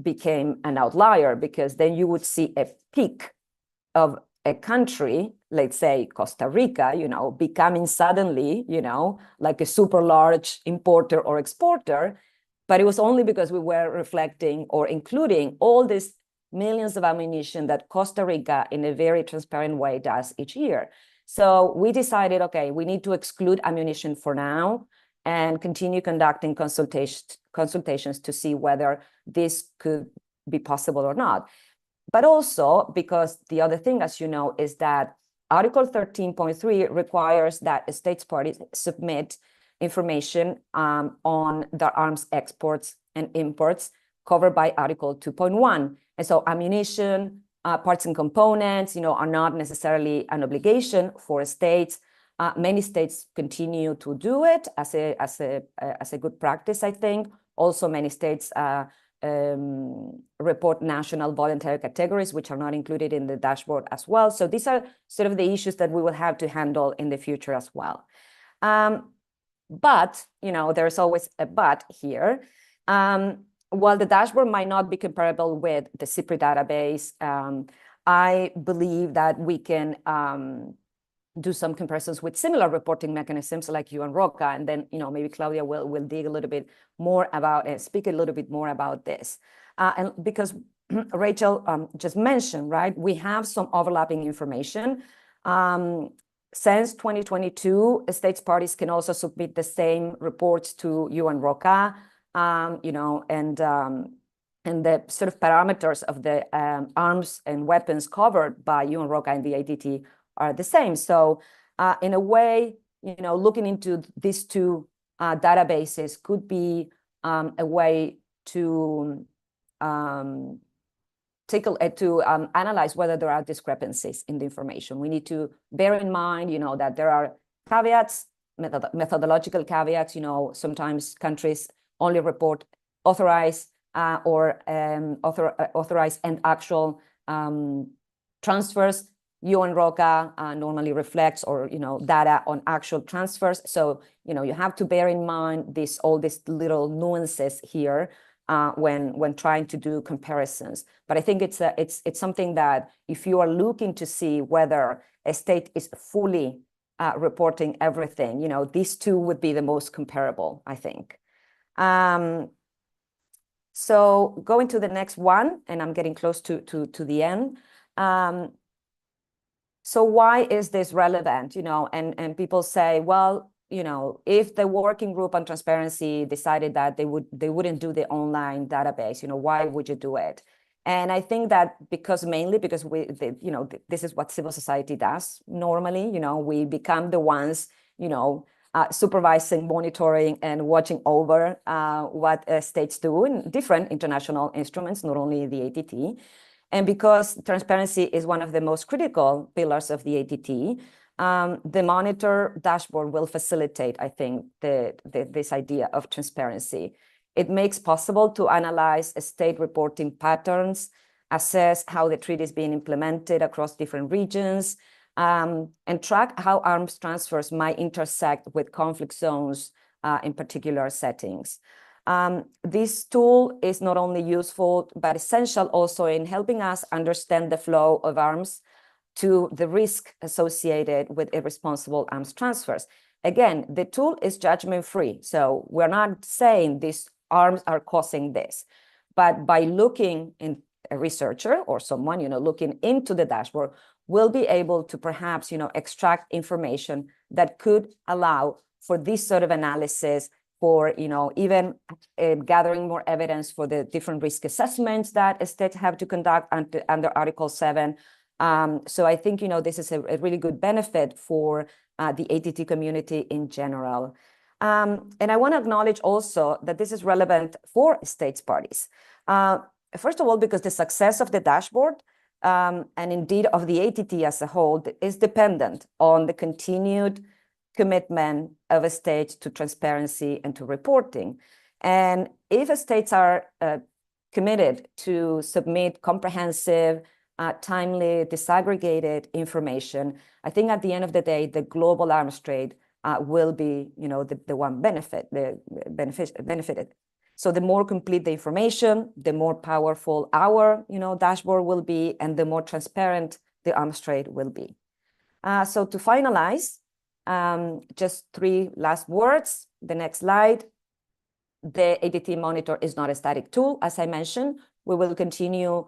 Speaker 3: became an outlier, because then you would see a peak of a country, let's say Costa Rica, becoming suddenly, like a super large importer or exporter. But it was only because we were reflecting or including all these millions of ammunition that Costa Rica in a very transparent way does each year. So we decided, okay, we need to exclude ammunition for now and continue conducting consultations to see whether this could be possible or not. But also because the other thing, as you know, is that Article 13.3 requires that states parties submit information on their arms exports and imports covered by Article 2.1. And so ammunition, parts and components, are not necessarily an obligation for states. Many states continue to do it as a good practice, I think. Also, many states report national voluntary categories, which are not included in the dashboard as well. So these are sort of the issues that we will have to handle in the future as well. But, there's always a but here. While the dashboard might not be comparable with the CIPRI database, I believe that we can do some comparisons with similar reporting mechanisms like UNROCA, and then maybe Claudia will dig a little bit more about and speak a little bit more about this. And because Rachel just mentioned, right, we have some overlapping information. Since 2022, states parties can also submit the same reports to UNROCA, and the sort of parameters of the arms and weapons covered by UNROCA and the ATT are the same. So in a way, looking into these two databases could be a way to analyze whether there are discrepancies in the information. We need to bear in mind, that there are caveats, methodological caveats. Sometimes countries only report authorized authorized and actual transfers. UNROCA normally reflects data on actual transfers. So, you have to bear in mind all these little nuances here when trying to do comparisons. But I think it's something that if you are looking to see whether a state is fully reporting everything, these two would be the most comparable, I think. So going to the next one, and I'm getting close to the end. So why is this relevant? And people say, well, if the working group on transparency decided that they wouldn't do the online database, why would you do it? And I think that mainly because this is what civil society does normally. We become the ones, supervising, monitoring, and watching over what states do in different international instruments, not only the ATT. And because transparency is one of the most critical pillars of the ATT, the Monitor dashboard will facilitate, I think, this idea of transparency. It makes possible to analyze state reporting patterns, assess how the treaty is being implemented across different regions, and track how arms transfers might intersect with conflict zones in particular settings. This tool is not only useful, but essential also in helping us understand the flow of arms to the risk associated with irresponsible arms transfers. Again, the tool is judgment-free, so we're not saying these arms are causing this. But by looking in a researcher or someone, looking into the dashboard, we'll be able to perhaps, extract information that could allow for this sort of analysis, for even gathering more evidence for the different risk assessments that states have to conduct under Article 7. So I think this is a really good benefit for the ATT community in general. And I want to acknowledge also that this is relevant for states parties. First of all, because the success of the dashboard and indeed of the ATT as a whole is dependent on the continued commitment of a state to transparency and to reporting. And if states are committed to submit comprehensive, timely, disaggregated information, I think at the end of the day, the global arms trade will be, the one benefited. So the more complete the information, the more powerful our, dashboard will be, and the more transparent the arms trade will be. So to finalize, just 3 last words. The next slide. The ATT Monitor is not a static tool, as I mentioned. We will continue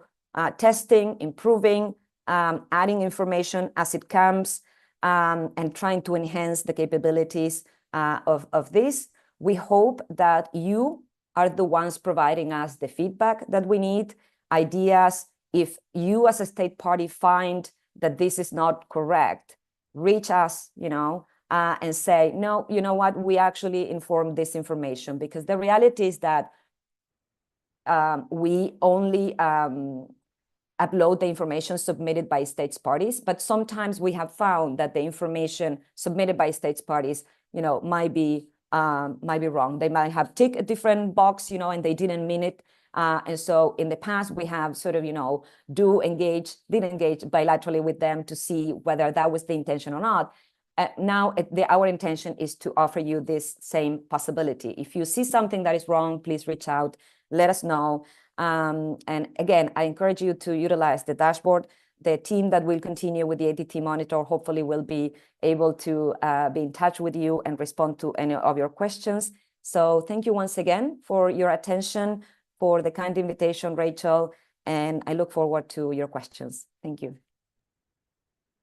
Speaker 3: testing, improving, adding information as it comes, and trying to enhance the capabilities of this. We hope that you are the ones providing us the feedback that we need, ideas. If you as a state party find that this is not correct, reach us, and say, no, you know what, we actually informed this information, because the reality is that we only upload the information submitted by states parties, but sometimes we have found that the information submitted by states parties, might be wrong. They might have ticked a different box, and they didn't mean it. And so in the past, we have sort of, did engage bilaterally with them to see whether that was the intention or not. Now, our intention is to offer you this same possibility. If you see something that is wrong, please reach out, let us know. And again, I encourage you to utilize the dashboard. The team that will continue with the ATT Monitor hopefully will be able to be in touch with you and respond to any of your questions. So thank you once again for your attention, for the kind invitation, Rachel, and I look forward to your questions. Thank you.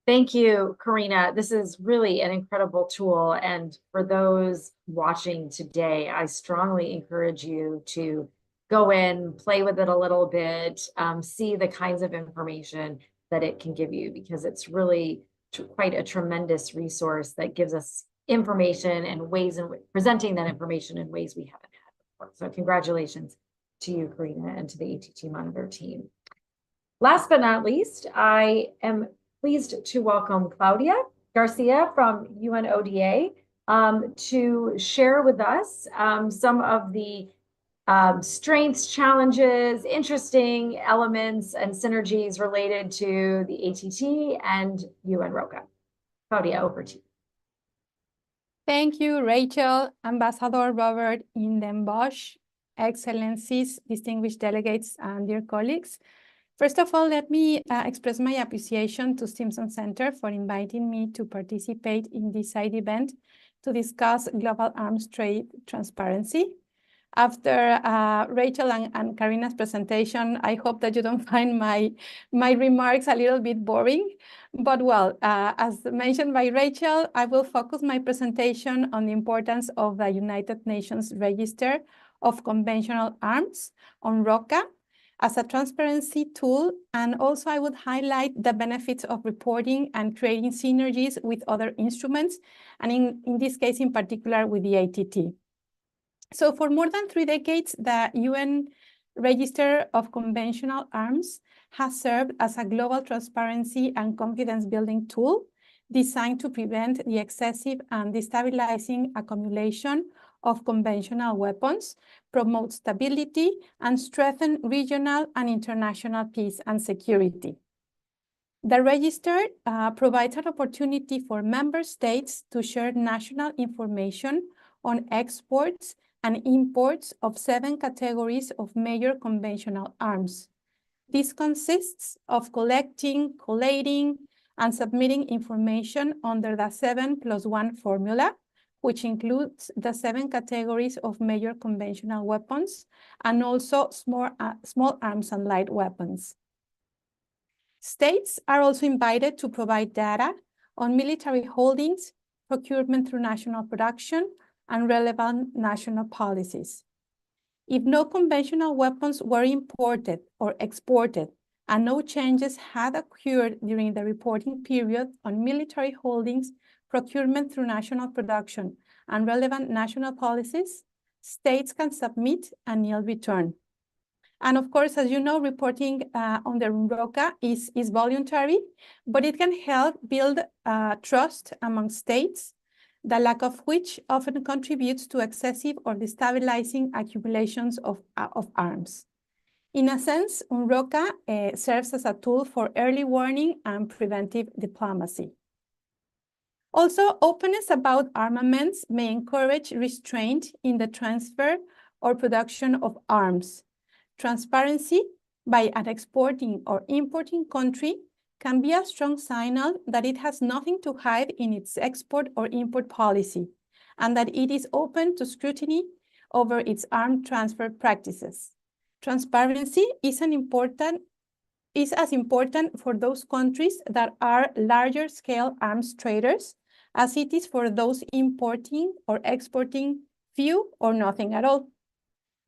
Speaker 1: Thank you, Karina. This is really an incredible tool. And for those watching today, I strongly encourage you to go in, play with it a little bit, see the kinds of information that it can give you, because it's really quite a tremendous resource that gives us information and ways in presenting that information in ways we haven't had before. So congratulations to you, Karina, and to the ATT Monitor team. Last but not least, I am pleased to welcome Claudia Garcia from UNODA to share with us some of the strengths, challenges, interesting elements, and synergies related to the ATT and UN-ROCA. Claudia, over to you.
Speaker 4: Thank you, Rachel, Ambassador Robert Indenbosch, Excellencies, distinguished delegates, and dear colleagues. First of all, let me express my appreciation to Stimson Center for inviting me to participate in this side event to discuss global arms trade transparency. After Rachel and Karina's presentation, I hope that you don't find my remarks a little bit boring. But well, as mentioned by Rachel, I will focus my presentation on the importance of the United Nations Register of Conventional Arms, on ROCA, as a transparency tool, and also I would highlight the benefits of reporting and creating synergies with other instruments, and in this case in particular with the ATT. So for more than 3 decades, the UN Register of Conventional Arms has served as a global transparency and confidence building tool designed to prevent the excessive and destabilizing accumulation of conventional weapons, promote stability, and strengthen regional and international peace and security. The register provides an opportunity for member states to share national information on exports and imports of 7 categories of major conventional arms. This consists of collecting, collating, and submitting information under the 7+1 formula, which includes the 7 categories of major conventional weapons and also small arms and light weapons. States are also invited to provide data on military holdings, procurement through national production, and relevant national policies. If no conventional weapons were imported or exported and no changes had occurred during the reporting period on military holdings, procurement through national production, and relevant national policies, states can submit a nil return. And of course, as you know, reporting under UNROCA is voluntary, but it can help build trust among states, the lack of which often contributes to excessive or destabilizing accumulations of arms. In a sense, UNROCA serves as a tool for early warning and preventive diplomacy. Also, openness about armaments may encourage restraint in the transfer or production of arms. Transparency by an exporting or importing country can be a strong signal that it has nothing to hide in its export or import policy, and that it is open to scrutiny over its arms transfer practices. Transparency is as important for those countries that are larger scale arms traders as it is for those importing or exporting few or nothing at all.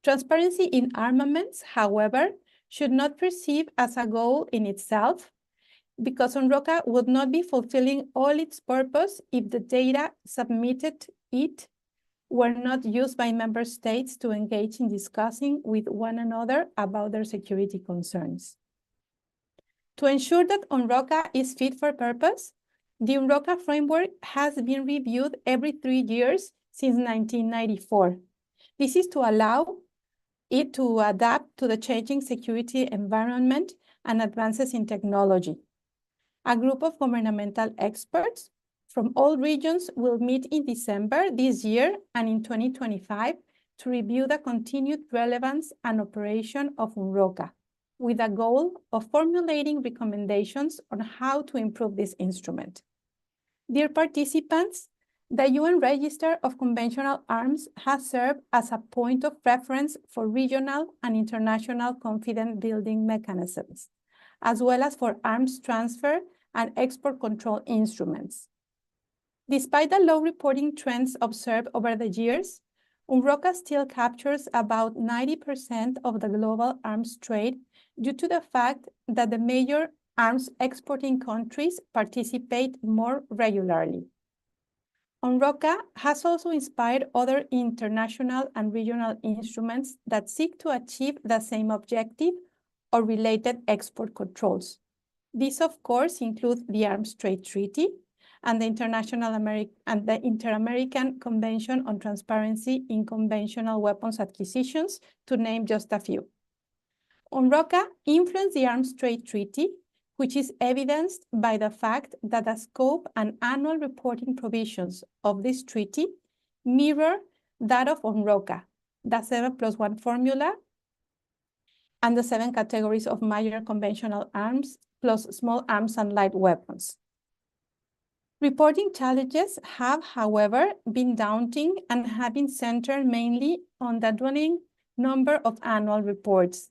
Speaker 4: Transparency in armaments, however, should not perceive as a goal in itself, because UNROCA would not be fulfilling all its purpose if the data submitted it were not used by member states to engage in discussing with one another about their security concerns. To ensure that UNROCA is fit for purpose, the UNROCA framework has been reviewed every 3 years since 1994. This is to allow it to adapt to the changing security environment and advances in technology. A group of governmental experts from all regions will meet in December this year and in 2025 to review the continued relevance and operation of UNROCA, with a goal of formulating recommendations on how to improve this instrument. Dear participants, the UN Register of Conventional Arms has served as a point of reference for regional and international confidence building mechanisms, as well as for arms transfer and export control instruments. Despite the low reporting trends observed over the years, UNROCA still captures about 90% of the global arms trade due to the fact that the major arms exporting countries participate more regularly. UNROCA has also inspired other international and regional instruments that seek to achieve the same objective or related export controls. These, of course, include the Arms Trade Treaty and the Inter-American Convention on Transparency in Conventional Weapons Acquisitions, to name just a few. UNROCA influenced the Arms Trade Treaty, which is evidenced by the fact that the scope and annual reporting provisions of this treaty mirror that of UNROCA, the 7+1 formula, and the 7 categories of major conventional arms, plus small arms and light weapons. Reporting challenges have, however, been daunting and have been centered mainly on the dwindling number of annual reports.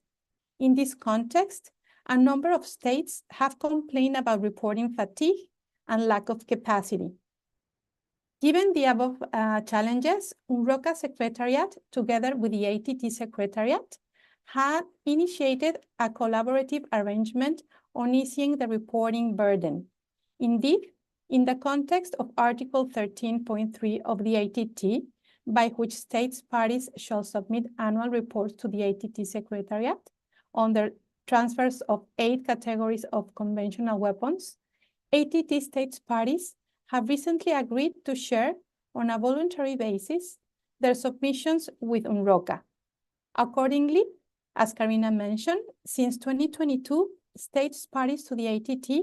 Speaker 4: In this context, a number of states have complained about reporting fatigue and lack of capacity. Given the above challenges, UNROCA Secretariat, together with the ATT Secretariat, had initiated a collaborative arrangement on easing the reporting burden. Indeed, in the context of Article 13.3 of the ATT, by which states parties shall submit annual reports to the ATT Secretariat on their transfers of 8 categories of conventional weapons, ATT states parties have recently agreed to share on a voluntary basis their submissions with UNROCA. Accordingly, as Karina mentioned, since 2022, states parties to the ATT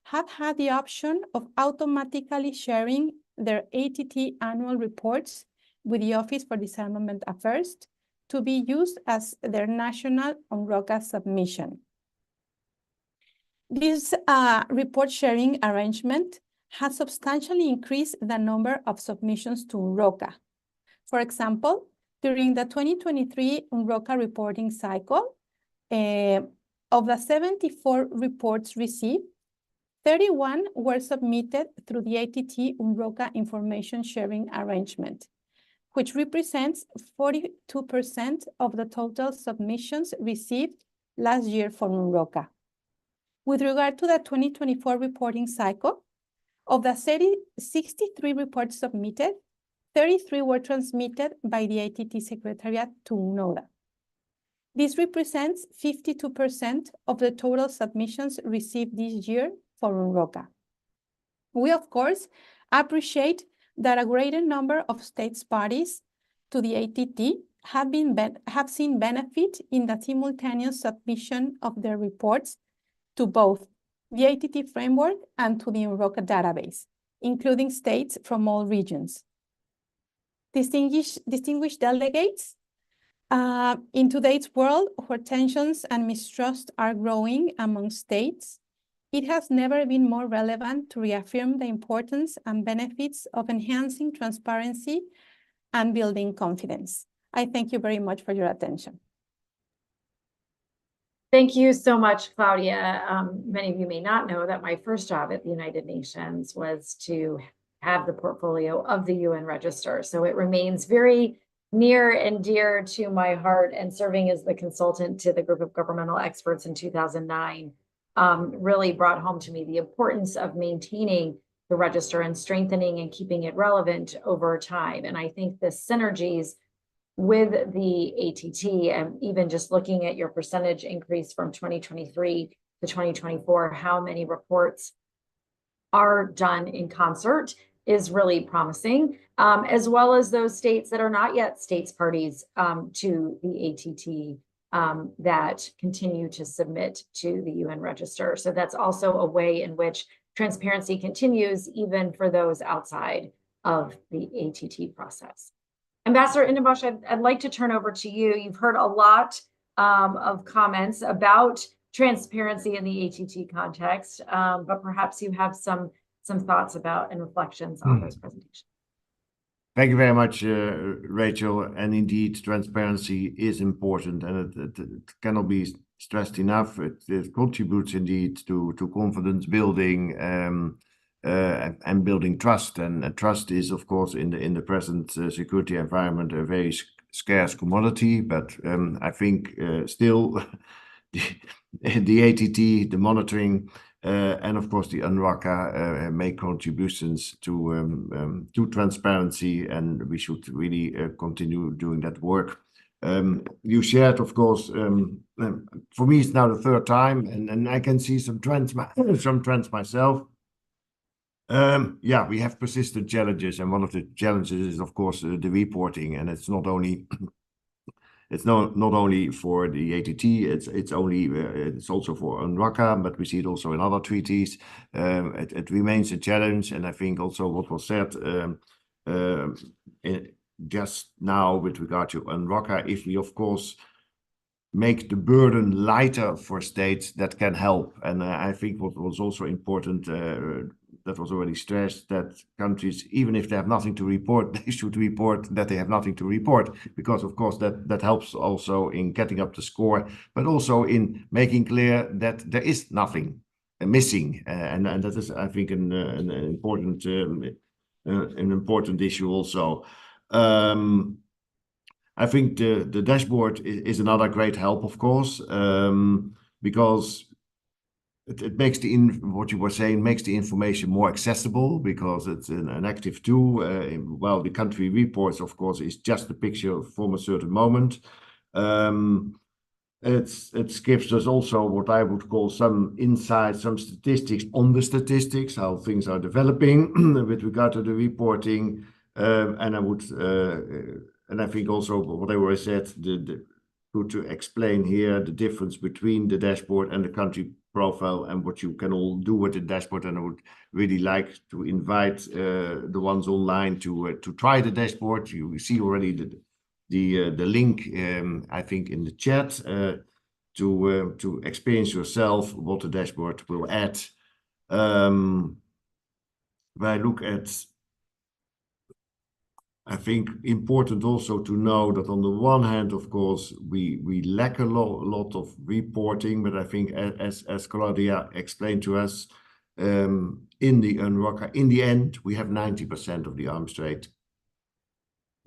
Speaker 4: have had the option of automatically sharing their ATT annual reports with the Office for Disarmament Affairs to be used as their national UNROCA submission. This report sharing arrangement has substantially increased the number of submissions to UNROCA. For example, during the 2023 UNROCA reporting cycle, of the 74 reports received, 31 were submitted through the ATT UNROCA information sharing arrangement, which represents 42% of the total submissions received last year from UNROCA. With regard to the 2024 reporting cycle, of the 63 reports submitted, 33 were transmitted by the ATT Secretariat to NODA. This represents 52% of the total submissions received this year for UNROCA. We, of course, appreciate that a greater number of states parties to the ATT have seen benefit in the simultaneous submission of their reports to both the ATT framework and to the UNROCA database, including states from all regions. Distinguished delegates, in today's world where tensions and mistrust are growing among states, it has never been more relevant to reaffirm the importance and benefits of enhancing transparency and building confidence. I thank you very much for your attention.
Speaker 1: Thank you so much, Claudia. Many of you may not know that my first job at the United Nations was to have the portfolio of the UN Register. So it remains very near and dear to my heart, and serving as the consultant to the group of governmental experts in 2009 really brought home to me the importance of maintaining the register and strengthening and keeping it relevant over time. And I think the synergies with the ATT, and even just looking at your percentage increase from 2023 to 2024, how many reports are done in concert is really promising, as well as those states that are not yet states parties to the ATT that continue to submit to the UN Register. So that's also a way in which transparency continues even for those outside of the ATT process. Ambassador Indenbosch, I'd like to turn over to you. You've heard a lot of comments about transparency in the ATT context, but perhaps you have some thoughts about and reflections on those presentations.
Speaker 2: Thank you very much, Rachel. And indeed, transparency is important, and it cannot be stressed enough. It contributes indeed to confidence building and building trust. And trust is, of course, in the present security environment, a very scarce commodity. But I think still the ATT, the monitoring, and of course the UNRWACA make contributions to transparency, and we should really continue doing that work. You shared, of course, for me it's now the third time, and I can see some trends myself. Yeah, we have persistent challenges, and one of the challenges is, of course, the reporting, and it's not only for the ATT, it's also for UNRWACA, but we see it also in other treaties. It remains a challenge, and I think also what was said just now with regard to UNRWACA, if we of course make the burden lighter for states, that can help. And I think what was also important, that was already stressed, that countries, even if they have nothing to report, they should report that they have nothing to report, because of course that helps also in getting up the score, but also in making clear that there is nothing missing, and that is, I think, an important issue also. I think the dashboard is another great help, of course, because it makes what you were saying, makes the information more accessible, because it's an active tool. Well, the country reports, of course, is just a picture from a certain moment. It gives us also what I would call some insight, some statistics on the statistics, how things are developing with regard to the reporting. And I think also what I already said, good to explain here the difference between the dashboard and the country profile and what you can all do with the dashboard. And I would really like to invite the ones online to try the dashboard. You see already the link, I think, in the chat, to experience yourself what the dashboard will add. When I look at, I think important also to know that on the one hand, of course, we lack a lot of reporting, but I think as Claudia explained to us, in the UNRWACA, in the end, we have 90% of the arms trade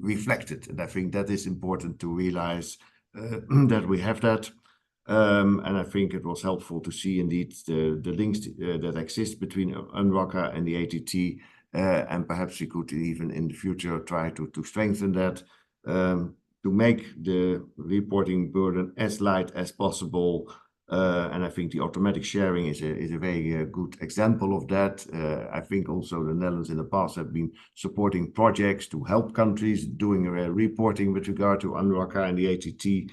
Speaker 2: reflected. And I think that is important to realize that we have that. And I think it was helpful to see indeed the links that exist between UNRWACA and the ATT, and perhaps we could even in the future try to strengthen that, to make the reporting burden as light as possible. And I think the automatic sharing is a very good example of that. I think also the Netherlands in the past have been supporting projects to help countries doing reporting with regard to UNRWA and the ATT.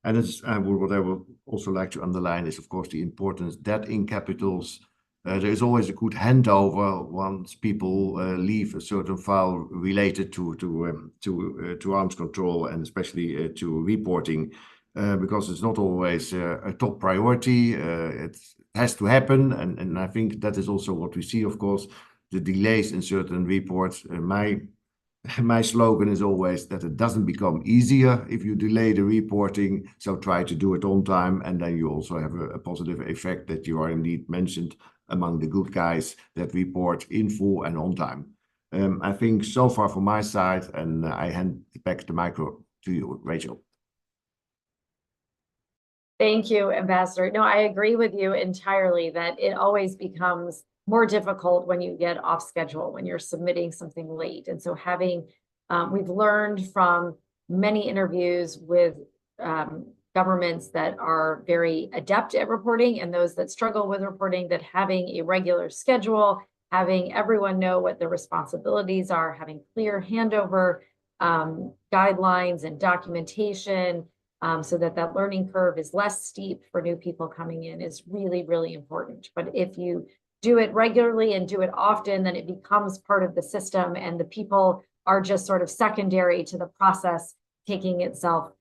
Speaker 2: And it's, what I would also like to underline is, of course, the importance that in capitals, there is always a good handover once people leave a certain file related to arms control and especially to reporting, because it's not always a top priority. It has to happen, and I think that is also what we see, of course, the delays in certain reports. My slogan is always that it doesn't become easier if you delay the reporting, so try to do it on time, and then you also have a positive effect that you are indeed mentioned among the good guys that report in full and on time. I think so far from my side, and I hand back the micro to you, Rachel.
Speaker 1: Thank you, Ambassador. No, I agree with you entirely that it always becomes more difficult when you get off schedule, when you're submitting something late. And so having, we've learned from many interviews with governments that are very adept at reporting and those that struggle with reporting, that having a regular schedule, having everyone know what their responsibilities are, having clear handover guidelines and documentation, so that that learning curve is less steep for new people coming in is really, really important. But if you do it regularly and do it often, then it becomes part of the system and the people are just sort of secondary to the process taking itself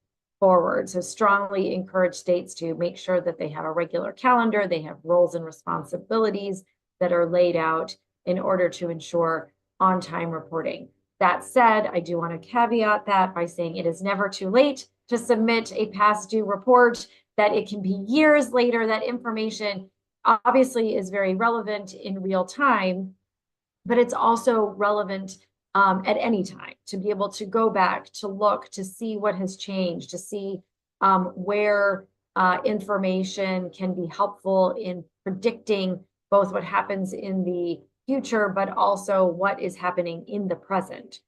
Speaker 1: forward. So strongly encourage states to make sure that they have a regular calendar, they have roles and responsibilities that are laid out in order to ensure on-time reporting. That said, I do want to caveat that by saying it is never too late to submit a past due report, that it can be years later. That information obviously is very relevant in real time, but it's also relevant at any time to be able to go back, to look, to see what has changed, to see where information can be helpful in predicting both what happens in the future, but also what is happening in the present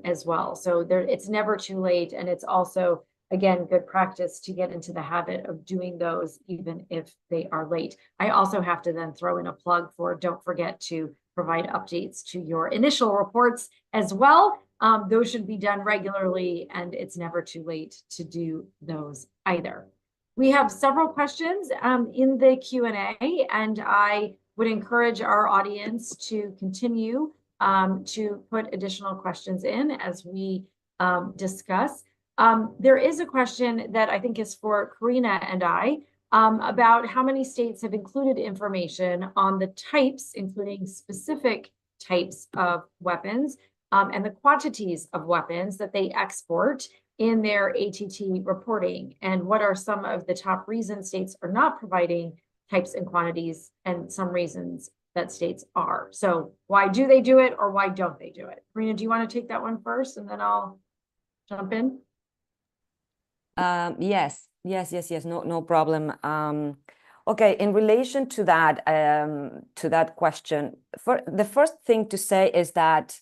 Speaker 1: as well. So it's never too late. And it's also, again, good practice to get into the habit of doing those, even if they are late. I also have to then throw in a plug for, don't forget to provide updates to your initial reports as well. Those should be done regularly, and it's never too late to do those either. We have several questions in the Q&A, and I would encourage our audience to continue to put additional questions in as we discuss. There is a question that I think is for Karina and I about how many states have included information on the types, including specific types of weapons, and the quantities of weapons that they export in their ATT reporting, and what are some of the top reasons states are not providing types and quantities, and some reasons that states are. So why do they do it, or why don't they do it? Karina, do you want to take that one first, and then I'll jump in?
Speaker 3: Yes, no problem. Okay, in relation to that question, the first thing to say is that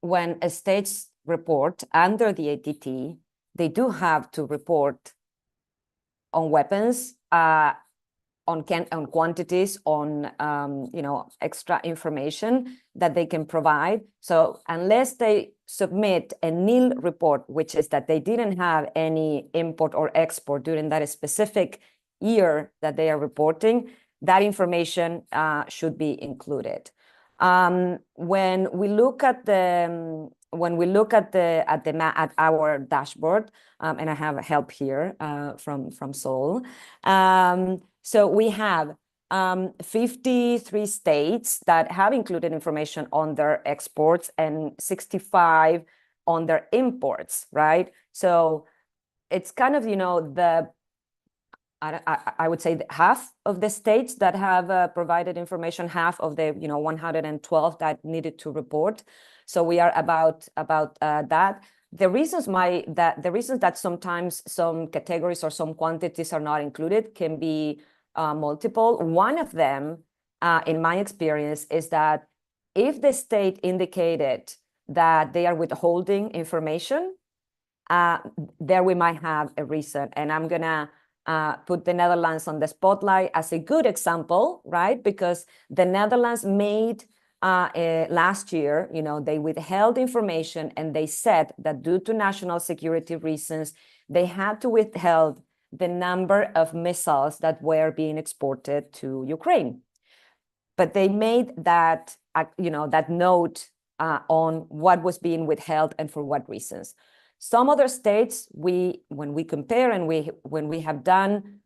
Speaker 3: when a state's report under the ATT, they do have to report on weapons, on quantities, on extra information that they can provide. So unless they submit a nil report, which is that they didn't have any import or export during that specific year that they are reporting, that information should be included. When we look at our dashboard, and I have help here from Sol. So we have 53 states that have included information on their exports and 65 on their imports, right? So it's kind of, I would say half of the states that have provided information, half of the 112 that needed to report. So we are about that. The reasons that sometimes some categories or some quantities are not included can be multiple. One of them in my experience, is that if the state indicated that they are withholding information, there we might have a reason. And I'm gonna put the Netherlands on the spotlight as a good example, right? Because the Netherlands made last year, they withheld information, and they said that due to national security reasons, they had to withhold the number of missiles that were being exported to Ukraine. But they made that, that note on what was being withheld and for what reasons. Some other states, when we compare and when we have done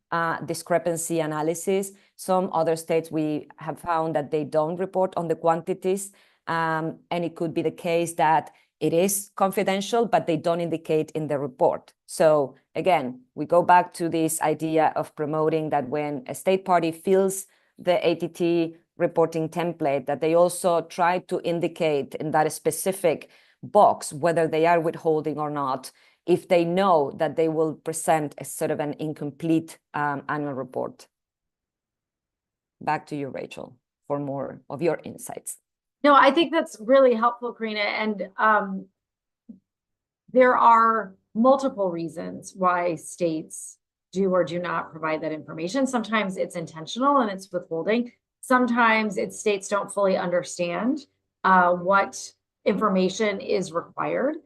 Speaker 3: discrepancy analysis, some other states we have found that they don't report on the quantities, and it could be the case that it is confidential, but they don't indicate in the report. So again, we go back to this idea of promoting that when a state party fills the ATT reporting template, that they also try to indicate in that specific box whether they are withholding or not, if they know that they will present a sort of an incomplete annual report. Back to you, Rachel, for more of your insights.
Speaker 1: No, I think that's really helpful, Karina. And there are multiple reasons why states do or do not provide that information. Sometimes it's intentional and it's withholding. Sometimes it's states don't fully understand what information is required.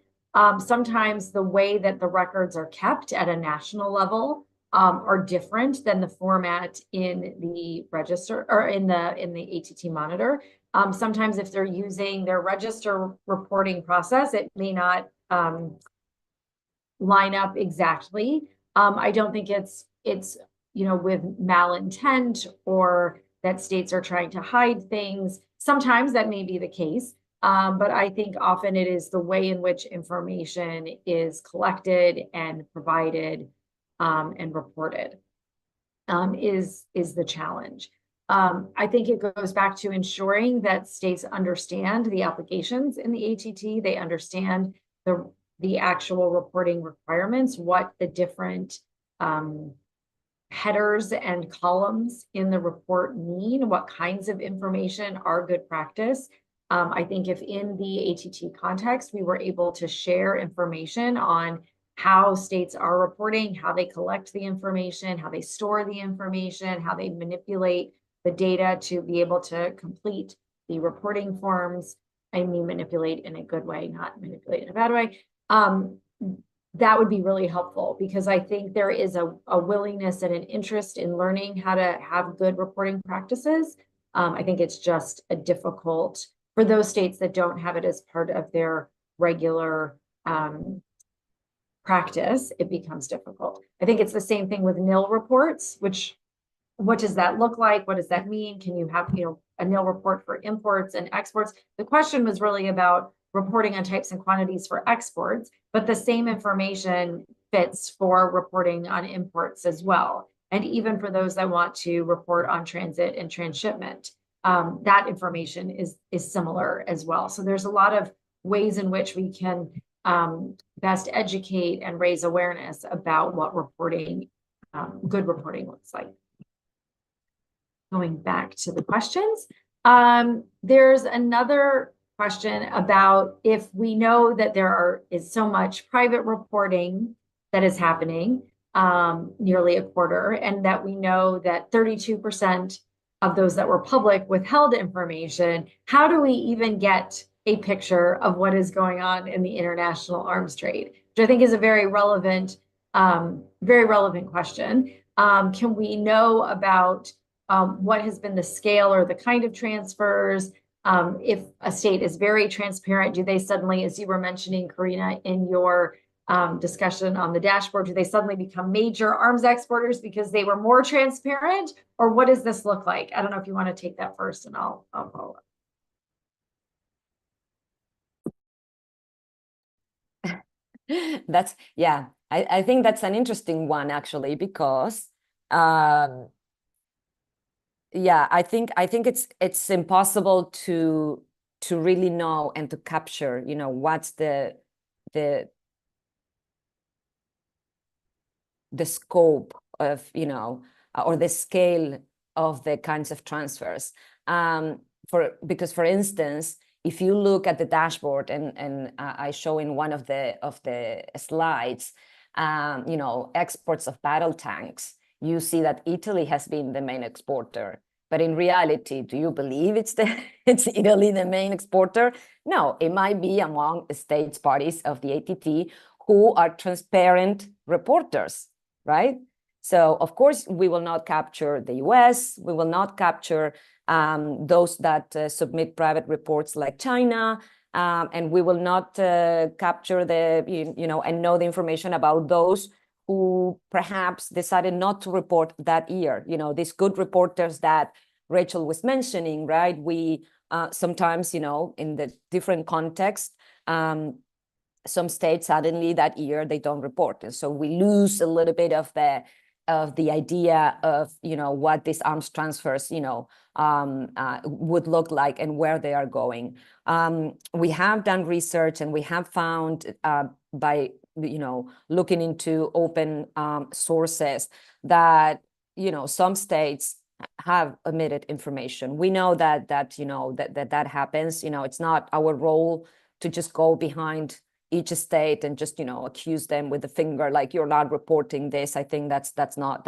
Speaker 1: Sometimes the way that the records are kept at a national level are different than the format in the register or in the ATT Monitor. Sometimes if they're using their register reporting process, it may not line up exactly. I don't think it's with malintent or that states are trying to hide things. Sometimes that may be the case, but I think often it is the way in which information is collected and provided and reported is the challenge. I think it goes back to ensuring that states understand the applications in the ATT. They understand the actual reporting requirements, what the different headers and columns in the report mean, what kinds of information are good practice. I think if in the ATT context, we were able to share information on how states are reporting, how they collect the information, how they store the information, how they manipulate the data to be able to complete the reporting forms. I mean, manipulate in a good way, not manipulate in a bad way. That would be really helpful, because I think there is a willingness and an interest in learning how to have good reporting practices. I think it's just a difficult for those states that don't have it as part of their regular practice. It becomes difficult. I think it's the same thing with nil reports, what does that look like? What does that mean? Can you have a nil report for imports and exports? The question was really about reporting on types and quantities for exports, but the same information fits for reporting on imports as well. And even for those that want to report on transit and transshipment, that information is similar as well. So there's a lot of ways in which we can best educate and raise awareness about what reporting, good reporting looks like. Going back to the questions, there's another question about if we know that there is so much private reporting that is happening, nearly a quarter, and that we know that 32% of those that were public withheld information, how do we even get a picture of what is going on in the international arms trade? Which I think is a very relevant question. Can we know about what has been the scale or the kind of transfers? If a state is very transparent, do they suddenly, as you were mentioning, Karina, in your discussion on the dashboard, do they suddenly become major arms exporters because they were more transparent? Or what does this look like? I don't know if you want to take that first, and I'll follow up.
Speaker 3: I think that's an interesting one, actually, because I think it's impossible to really know and to capture, what's the scope of, or the scale of the kinds of transfers. Because, for instance, if you look at the dashboard, and I show in one of the slides, exports of battle tanks, you see that Italy has been the main exporter. But in reality, do you believe it's Italy the main exporter? No, it might be among states parties of the ATT who are transparent reporters, right? So, of course, we will not capture the US, we will not capture those that submit private reports like China, and we will not capture and know the information about those who perhaps decided not to report that year. These good reporters that Rachel was mentioning, right? We sometimes, in the different context, some states suddenly that year they don't report, and so we lose a little bit of the idea of what these arms transfers would look like and where they are going. We have done research, and we have found by looking into open sources that some states have omitted information. We know that happens. It's not our role to just go behind each state and just accuse them with the finger, like, you're not reporting this. I think that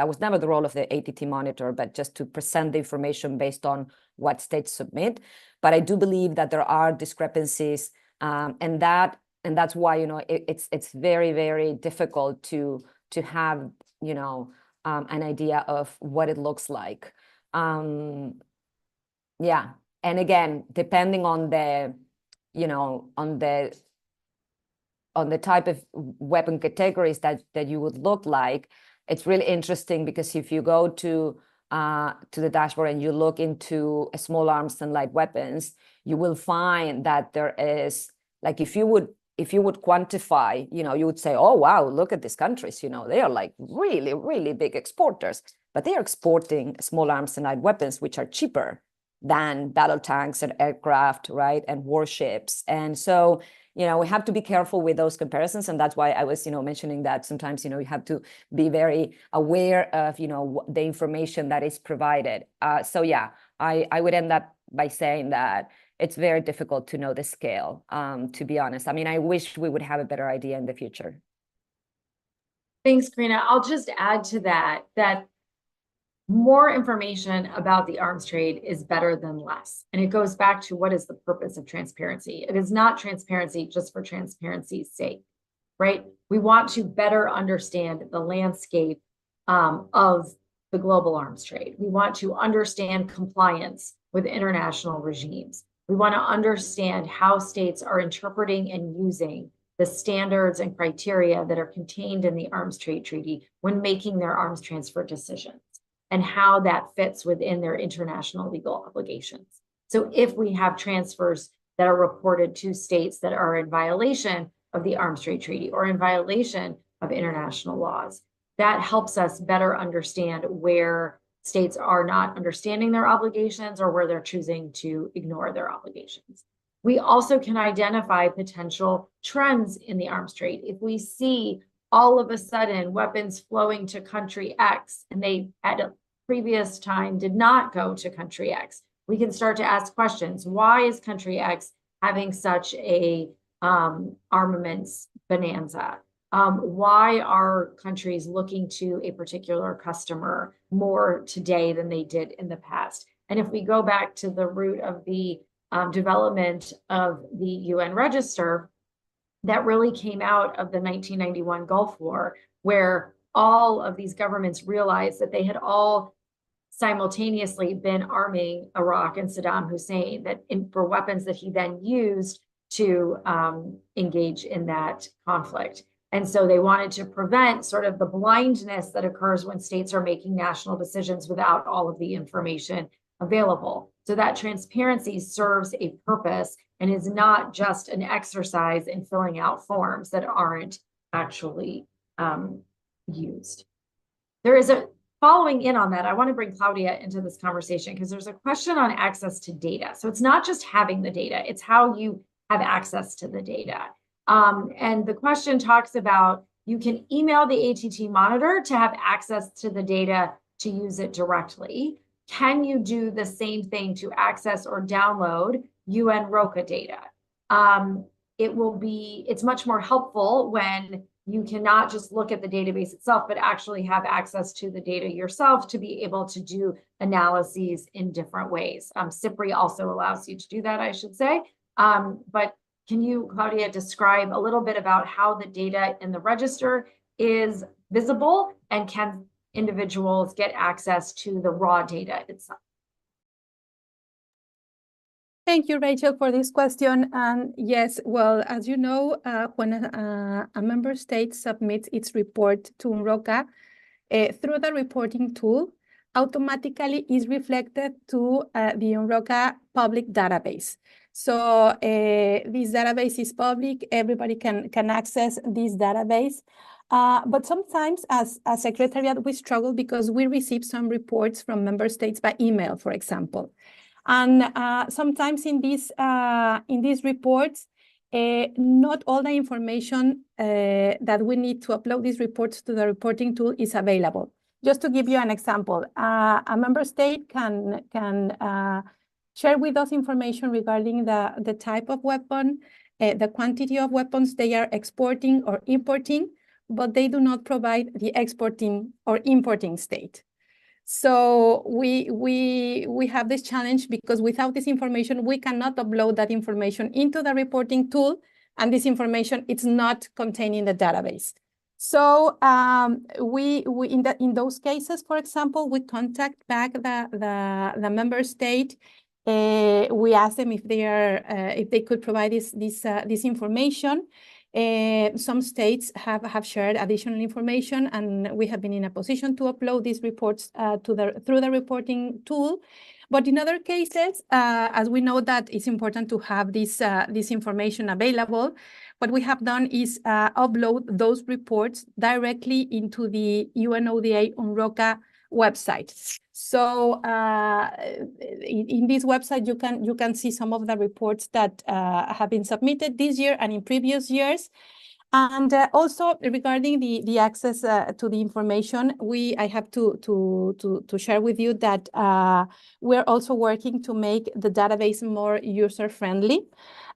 Speaker 3: was never the role of the ATT Monitor, but just to present the information based on what states submit. But I do believe that there are discrepancies, and that's why it's very, very difficult to have an idea of what it looks like. Yeah, and again, depending on the type of weapon categories that you would look like, it's really interesting, because if you go to the dashboard and you look into small arms and light weapons, you will find that there is, like, if you would quantify, you would say, oh, wow, look at these countries, they are like really, really big exporters, but they are exporting small arms and light weapons, which are cheaper than battle tanks and aircraft, right, and warships. And so, we have to be careful with those comparisons. And that's why I was, mentioning that sometimes, you have to be very aware of, the information that is provided. So yeah, I would end up by saying that it's very difficult to know the scale, to be honest. I mean, I wish we would have a better idea in the future.
Speaker 1: Thanks, Karina. I'll just add to that more information about the arms trade is better than less. And it goes back to, what is the purpose of transparency? It is not transparency just for transparency's sake, right? We want to better understand the landscape of the global arms trade. We want to understand compliance with international regimes. We want to understand how states are interpreting and using the standards and criteria that are contained in the Arms Trade Treaty when making their arms transfer decisions, and how that fits within their international legal obligations. So if we have transfers that are reported to states that are in violation of the Arms Trade Treaty or in violation of international laws, that helps us better understand where states are not understanding their obligations or where they're choosing to ignore their obligations. We also can identify potential trends in the arms trade. If we see all of a sudden weapons flowing to country X, and they at a previous time did not go to country X, we can start to ask questions. Why is country X having such a armaments bonanza? Why are countries looking to a particular customer more today than they did in the past? And if we go back to the root of the development of the UN Register, that really came out of the 1991 Gulf War, where all of these governments realized that they had all simultaneously been arming Iraq and Saddam Hussein for weapons that he then used to engage in that conflict. And so they wanted to prevent sort of the blindness that occurs when states are making national decisions without all of the information available. So that transparency serves a purpose and is not just an exercise in filling out forms that aren't actually used. There is a following in on that. I want to bring Claudia into this conversation because there's a question on access to data. So it's not just having the data, it's how you have access to the data. And the question talks about, you can email the ATT Monitor to have access to the data to use it directly. can you do the same thing to access or download UN ROCA data? It's much more helpful when you cannot just look at the database itself, but actually have access to the data yourself to be able to do analyses in different ways. CIPRI also allows you to do that, I should say. But can you, Claudia, describe a little bit about how the data in the register is visible, and can individuals get access to the raw data itself?
Speaker 4: Thank you, Rachel, for this question. And yes, well, as you know, when a member state submits its report to UNROCA, through the reporting tool, automatically is reflected to the UNROCA public database. So this database is public, everybody can access this database. But sometimes as a secretariat, we struggle because we receive some reports from member states by email, for example. And sometimes in these reports, not all the information that we need to upload these reports to the reporting tool is available. Just to give you an example, a member state can share with us information regarding the type of weapon, the quantity of weapons they are exporting or importing, but they do not provide the exporting or importing state. So we have this challenge because without this information, we cannot upload that information into the reporting tool, and this information is not contained in the database. So in those cases, for example, we contact back the member state. We ask them if they could provide this information. Some states have shared additional information, and we have been in a position to upload these reports through the reporting tool. But in other cases, as we know that it's important to have this information available, what we have done is upload those reports directly into the UNODA UNROCA website. So in this website, you can see some of the reports that have been submitted this year and in previous years. And also regarding the access to the information, I have to share with you that we're also working to make the database more user-friendly,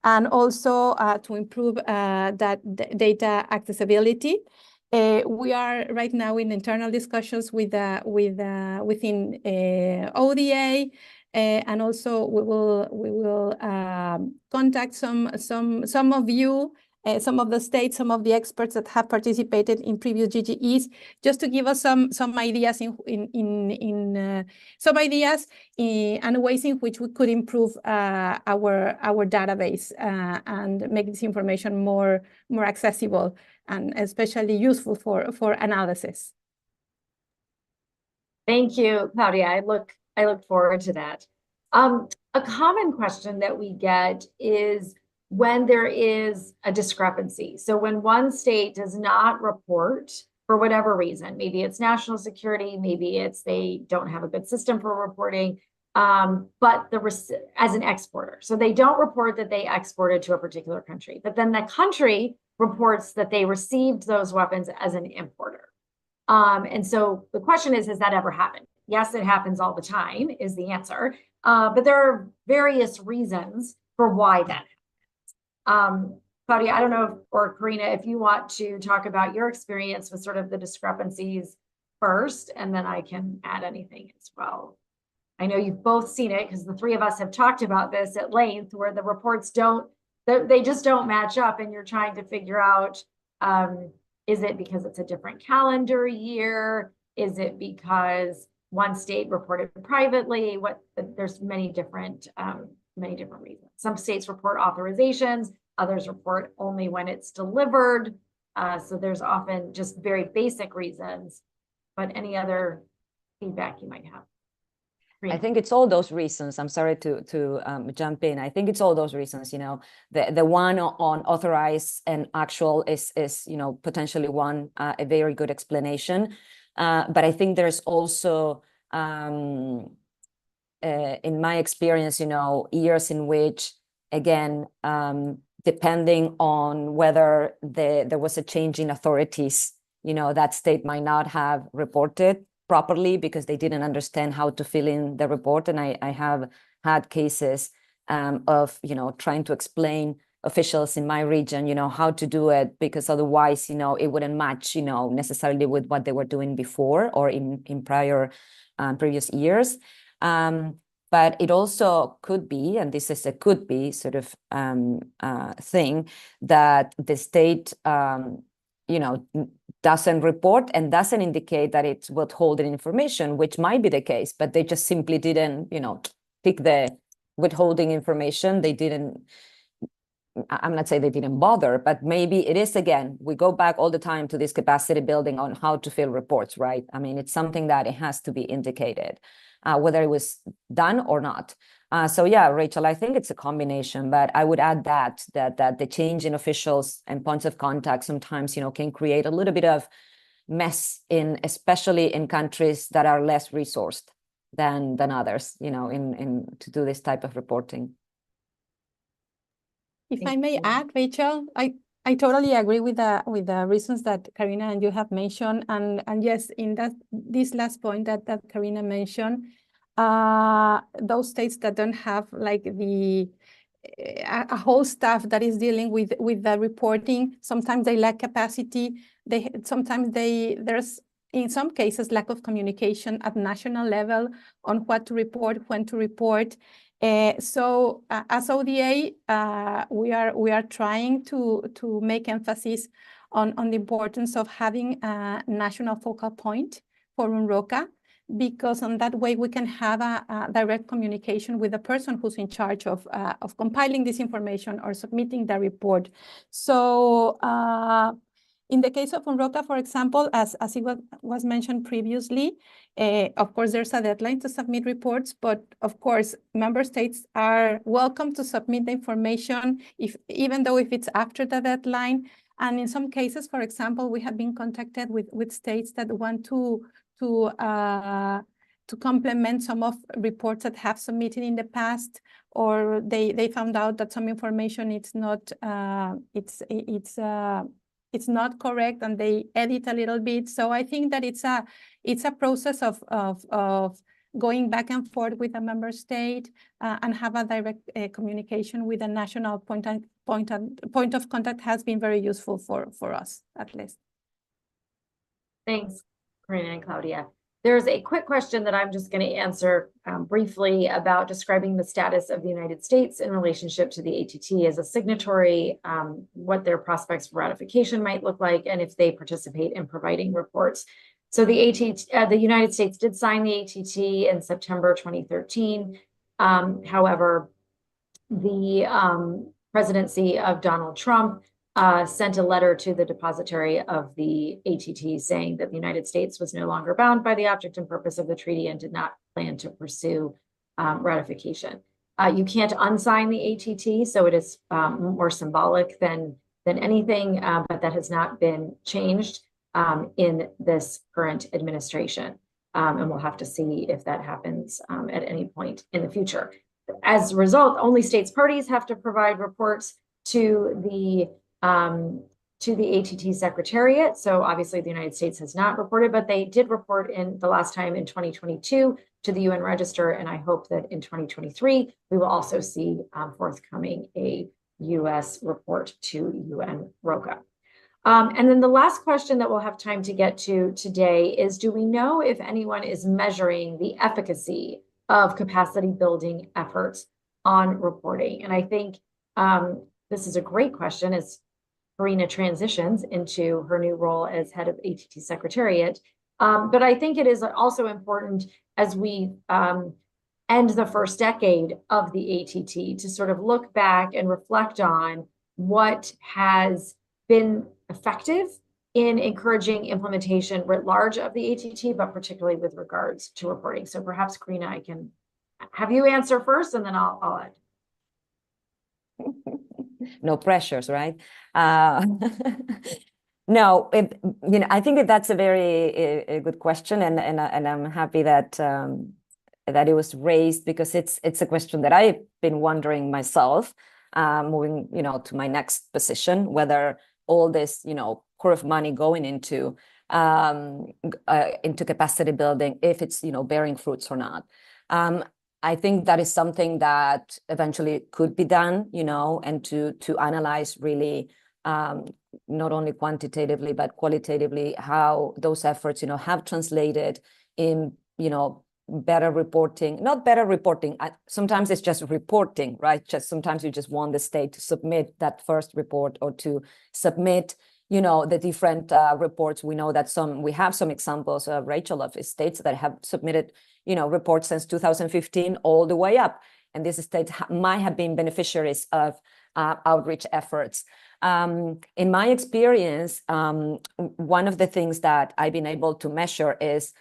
Speaker 4: and also to improve that data accessibility. We are right now in internal discussions within ODA, and also we will contact some of you, some of the states, some of the experts that have participated in previous GGEs, just to give us some ideas and ways in which we could improve our database and make this information more accessible and especially useful for analysis.
Speaker 1: Thank you, Claudia. I look forward to that. A common question that we get is when there is a discrepancy. So when one state does not report for whatever reason, maybe it's national security, maybe it's they don't have a good system for reporting, but as an exporter. So they don't report that they exported to a particular country, but then the country reports that they received those weapons as an importer. And so the question is, has that ever happened? Yes, it happens all the time is the answer. But there are various reasons for why that happens. Claudia, I don't know, or Karina, if you want to talk about your experience with sort of the discrepancies first, and then I can add anything as well. I know you've both seen it because the three of us have talked about this at length, where the reports they just don't match up, and you're trying to figure out, is it because it's a different calendar year? Is it because one state reported privately? There's many different reasons. Some states report authorizations, others report only when it's delivered. So there's often just very basic reasons, but any other feedback you might have?
Speaker 3: I think it's all those reasons. I'm sorry to jump in. I think it's all those reasons. You know, the one on authorized and actual is potentially a very good explanation. But I think there's also in my experience, years in which, again, depending on whether there was a change in authorities, that state might not have reported properly because they didn't understand how to fill in the report. And I have had cases of, trying to explain officials in my region, how to do it, because otherwise, it wouldn't match, necessarily with what they were doing before or in previous years. But it also could be, and this is a could be sort of thing, that the state, doesn't report and doesn't indicate that it's withholding information, which might be the case, but they just simply didn't, pick the withholding information. They didn't, I'm not saying they didn't bother, but maybe it is, again, we go back all the time to this capacity building on how to fill reports, right? I mean, it's something that it has to be indicated, whether it was done or not. So yeah, Rachel, I think it's a combination, but I would add that the change in officials and points of contact sometimes, can create a little bit of mess especially in countries that are less resourced than others, to do this type of reporting.
Speaker 4: If I may add, Rachel, I totally agree with the reasons that Karina and you have mentioned, and yes, in this last point that Karina mentioned, those states that don't have like a whole staff that is dealing with the reporting, sometimes they lack capacity. There's in some cases lack of communication at national level on what to report, when to report. So as ODA, we are trying to make emphasis on the importance of having a national focal point for UNROCA, because on that way we can have a direct communication with the person who's in charge of compiling this information or submitting the report. So in the case of UNROCA, for example, as it was mentioned previously, of course, there's a deadline to submit reports, but of course, member states are welcome to submit the information, even though if it's after the deadline. And in some cases, for example, we have been contacted with states that want to complement some of reports that have submitted in the past, or they found out that some information it's not correct, and they edit a little bit. So I think that it's a process of going back and forth with a member state and have a direct communication with a national point of contact has been very useful for us, at least.
Speaker 1: Thanks, Karina and Claudia. There's a quick question that I'm just going to answer briefly about describing the status of the United States in relationship to the ATT as a signatory, what their prospects for ratification might look like, and if they participate in providing reports. So the United States did sign the ATT in September 2013. However, the presidency of Donald Trump sent a letter to the depository of the ATT saying that the United States was no longer bound by the object and purpose of the treaty and did not plan to pursue ratification. You can't unsign the ATT, so it is more symbolic than anything, but that has not been changed in this current administration. And we'll have to see if that happens at any point in the future. As a result, only states parties have to provide reports to the ATT Secretariat. So obviously the United States has not reported, but they did report in the last time in 2022 to the UN Register. And I hope that in 2023, we will also see forthcoming a US report to UN ROCA. And then the last question that we'll have time to get to today is, do we know if anyone is measuring the efficacy of capacity building efforts on reporting? And I think this is a great question as Karina transitions into her new role as head of ATT Secretariat. But I think it is also important as we end the first decade of the ATT to sort of look back and reflect on what has been effective in encouraging implementation writ large of the ATT, but particularly with regards to reporting. So perhaps, Karina, I can have you answer first, and then I'll add.
Speaker 3: No pressures, right? No, I think that's a very good question, and I'm happy that that it was raised, because it's a question that I've been wondering myself, moving to my next position, whether all this pot of money going into into capacity building, if it's, you know, bearing fruits or not. I think that is something that eventually could be done, you know, and to analyze really not only quantitatively but qualitatively how those efforts, you know, have translated in, you know, better reporting, not better reporting. Sometimes it's just reporting, right? Just sometimes you just want the state to submit that first report or to submit, you know, the different reports. We know that we have some examples, Rachel, of states that have submitted, you know, reports since 2015 all the way up. And these states might have been beneficiaries of outreach efforts. In my experience, one of the things that I've been able to measure is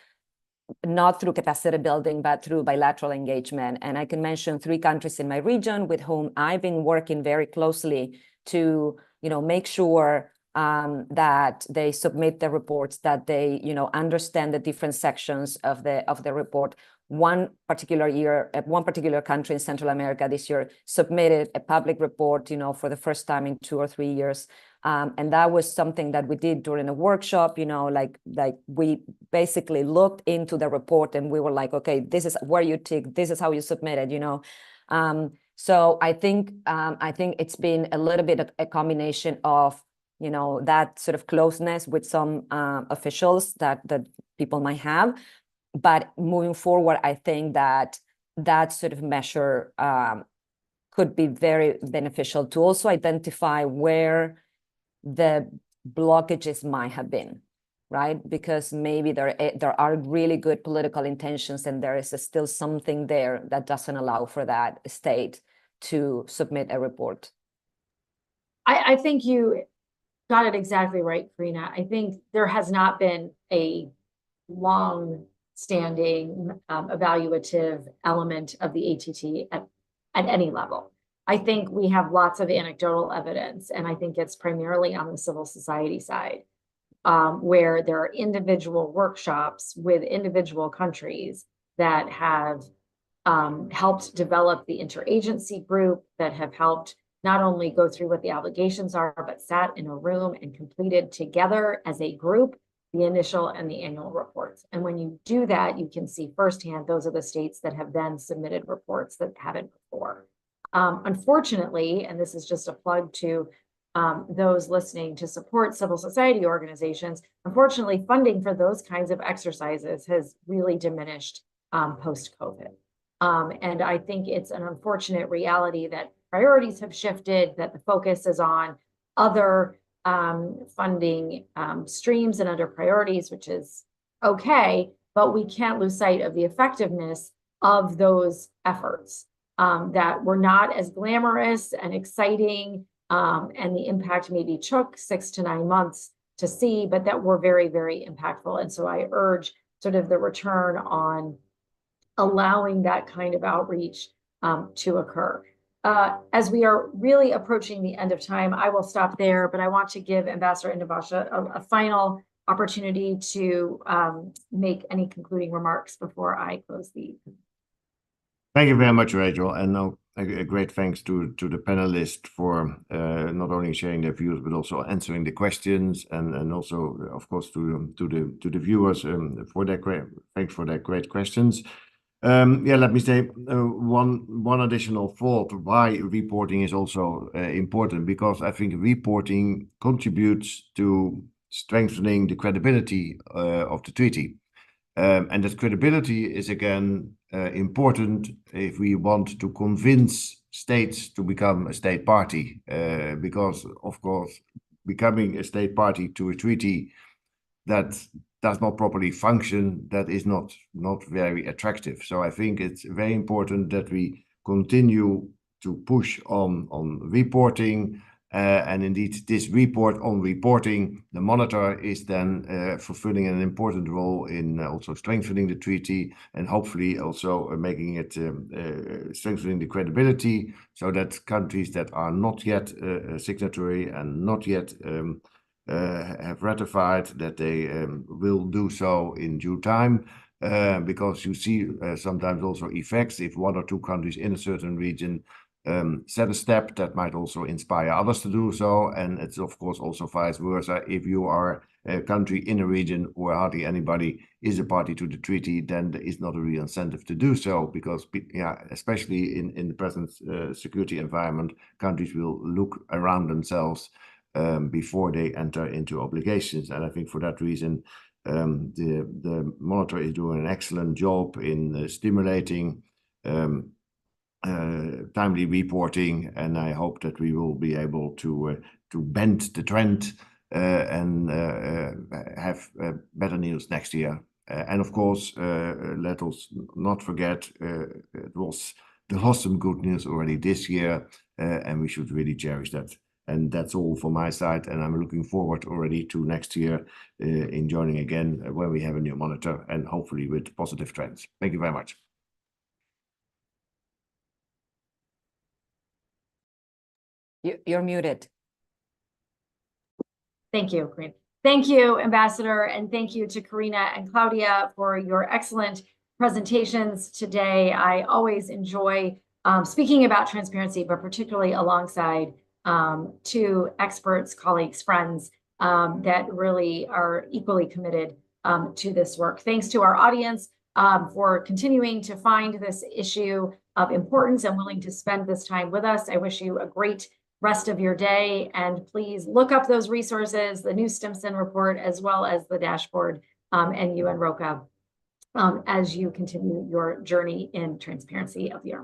Speaker 3: not through capacity building, but through bilateral engagement. And I can mention 3 countries in my region with whom I've been working very closely to, you know, make sure that they submit the reports, that they, you know, understand the different sections of the report. One particular country in Central America this year submitted a public report, you know, for the first time in 2 or 3 years. And that was something that we did during a workshop, you know, like we basically looked into the report and we were like, okay, this is where you tick, this is how you submit it, you know. So I think it's been a little bit of a combination of, you know, that sort of closeness with some officials that people might have. But moving forward, I think that sort of measure could be very beneficial to also identify where the blockages might have been, right? Because maybe there are really good political intentions and there is still something there that doesn't allow for that state to submit a report.
Speaker 1: I think you got it exactly right, Karina. I think there has not been a long-standing evaluative element of the ATT at any level. I think we have lots of anecdotal evidence, and I think it's primarily on the civil society side, where there are individual workshops with individual countries that have helped develop the interagency group, that have helped not only go through what the obligations are, but sat in a room and completed together as a group the initial and the annual reports. And when you do that, you can see firsthand those are the states that have then submitted reports that haven't before. Unfortunately, and this is just a plug to those listening to support civil society organizations, unfortunately, funding for those kinds of exercises has really diminished post-COVID. And I think it's an unfortunate reality that priorities have shifted, that the focus is on other funding streams and other priorities, which is okay, but we can't lose sight of the effectiveness of those efforts that were not as glamorous and exciting, and the impact maybe took 6 to 9 months to see, but that were very, very impactful. And so I urge sort of the return on allowing that kind of outreach to occur. As we are really approaching the end of time, I will stop there, but I want to give Ambassador Inderbosch a final opportunity to make any concluding remarks before I close the.
Speaker 2: Thank you very much, Rachel, and a great thanks to the panelists for not only sharing their views but also answering the questions, and also, of course, to the viewers for their thanks for their great questions. Yeah, let me say one additional thought why reporting is also important, because I think reporting contributes to strengthening the credibility of the treaty. And that credibility is again important if we want to convince states to become a state party, because of course becoming a state party to a treaty that does not properly function, that is not very attractive. So I think it's very important that we continue to push on reporting, and indeed this report on reporting, the monitor, is then fulfilling an important role in also strengthening the treaty, and hopefully also making it strengthening the credibility, so that countries that are not yet a signatory and not yet have ratified, that they will do so in due time, because you see sometimes also effects if 1 or 2 countries in a certain region set a step that might also inspire others to do so. And it's of course also vice versa. If you are a country in a region where hardly anybody is a party to the treaty, then there is not a real incentive to do so, because especially in the present security environment, countries will look around themselves before they enter into obligations. And I think for that reason, the monitor is doing an excellent job in stimulating timely reporting, and I hope that we will be able to bend the trend and have better news next year. And of course, let us not forget, there was some good news already this year, and we should really cherish that. And that's all from my side, and I'm looking forward already to next year in joining again when we have a new monitor, and hopefully with positive trends. Thank you very much.
Speaker 3: You're muted.
Speaker 1: Thank you, Karina. Thank you, Ambassador, and thank you to Karina and Claudia for your excellent presentations today. I always enjoy speaking about transparency, but particularly alongside two experts, colleagues, friends that really are equally committed to this work. Thanks to our audience for continuing to find this issue of importance and willing to spend this time with us. I wish you a great rest of your day, and please look up those resources, the new Stimson report, as well as the dashboard and UN ROCA as you continue your journey in transparency of the Army.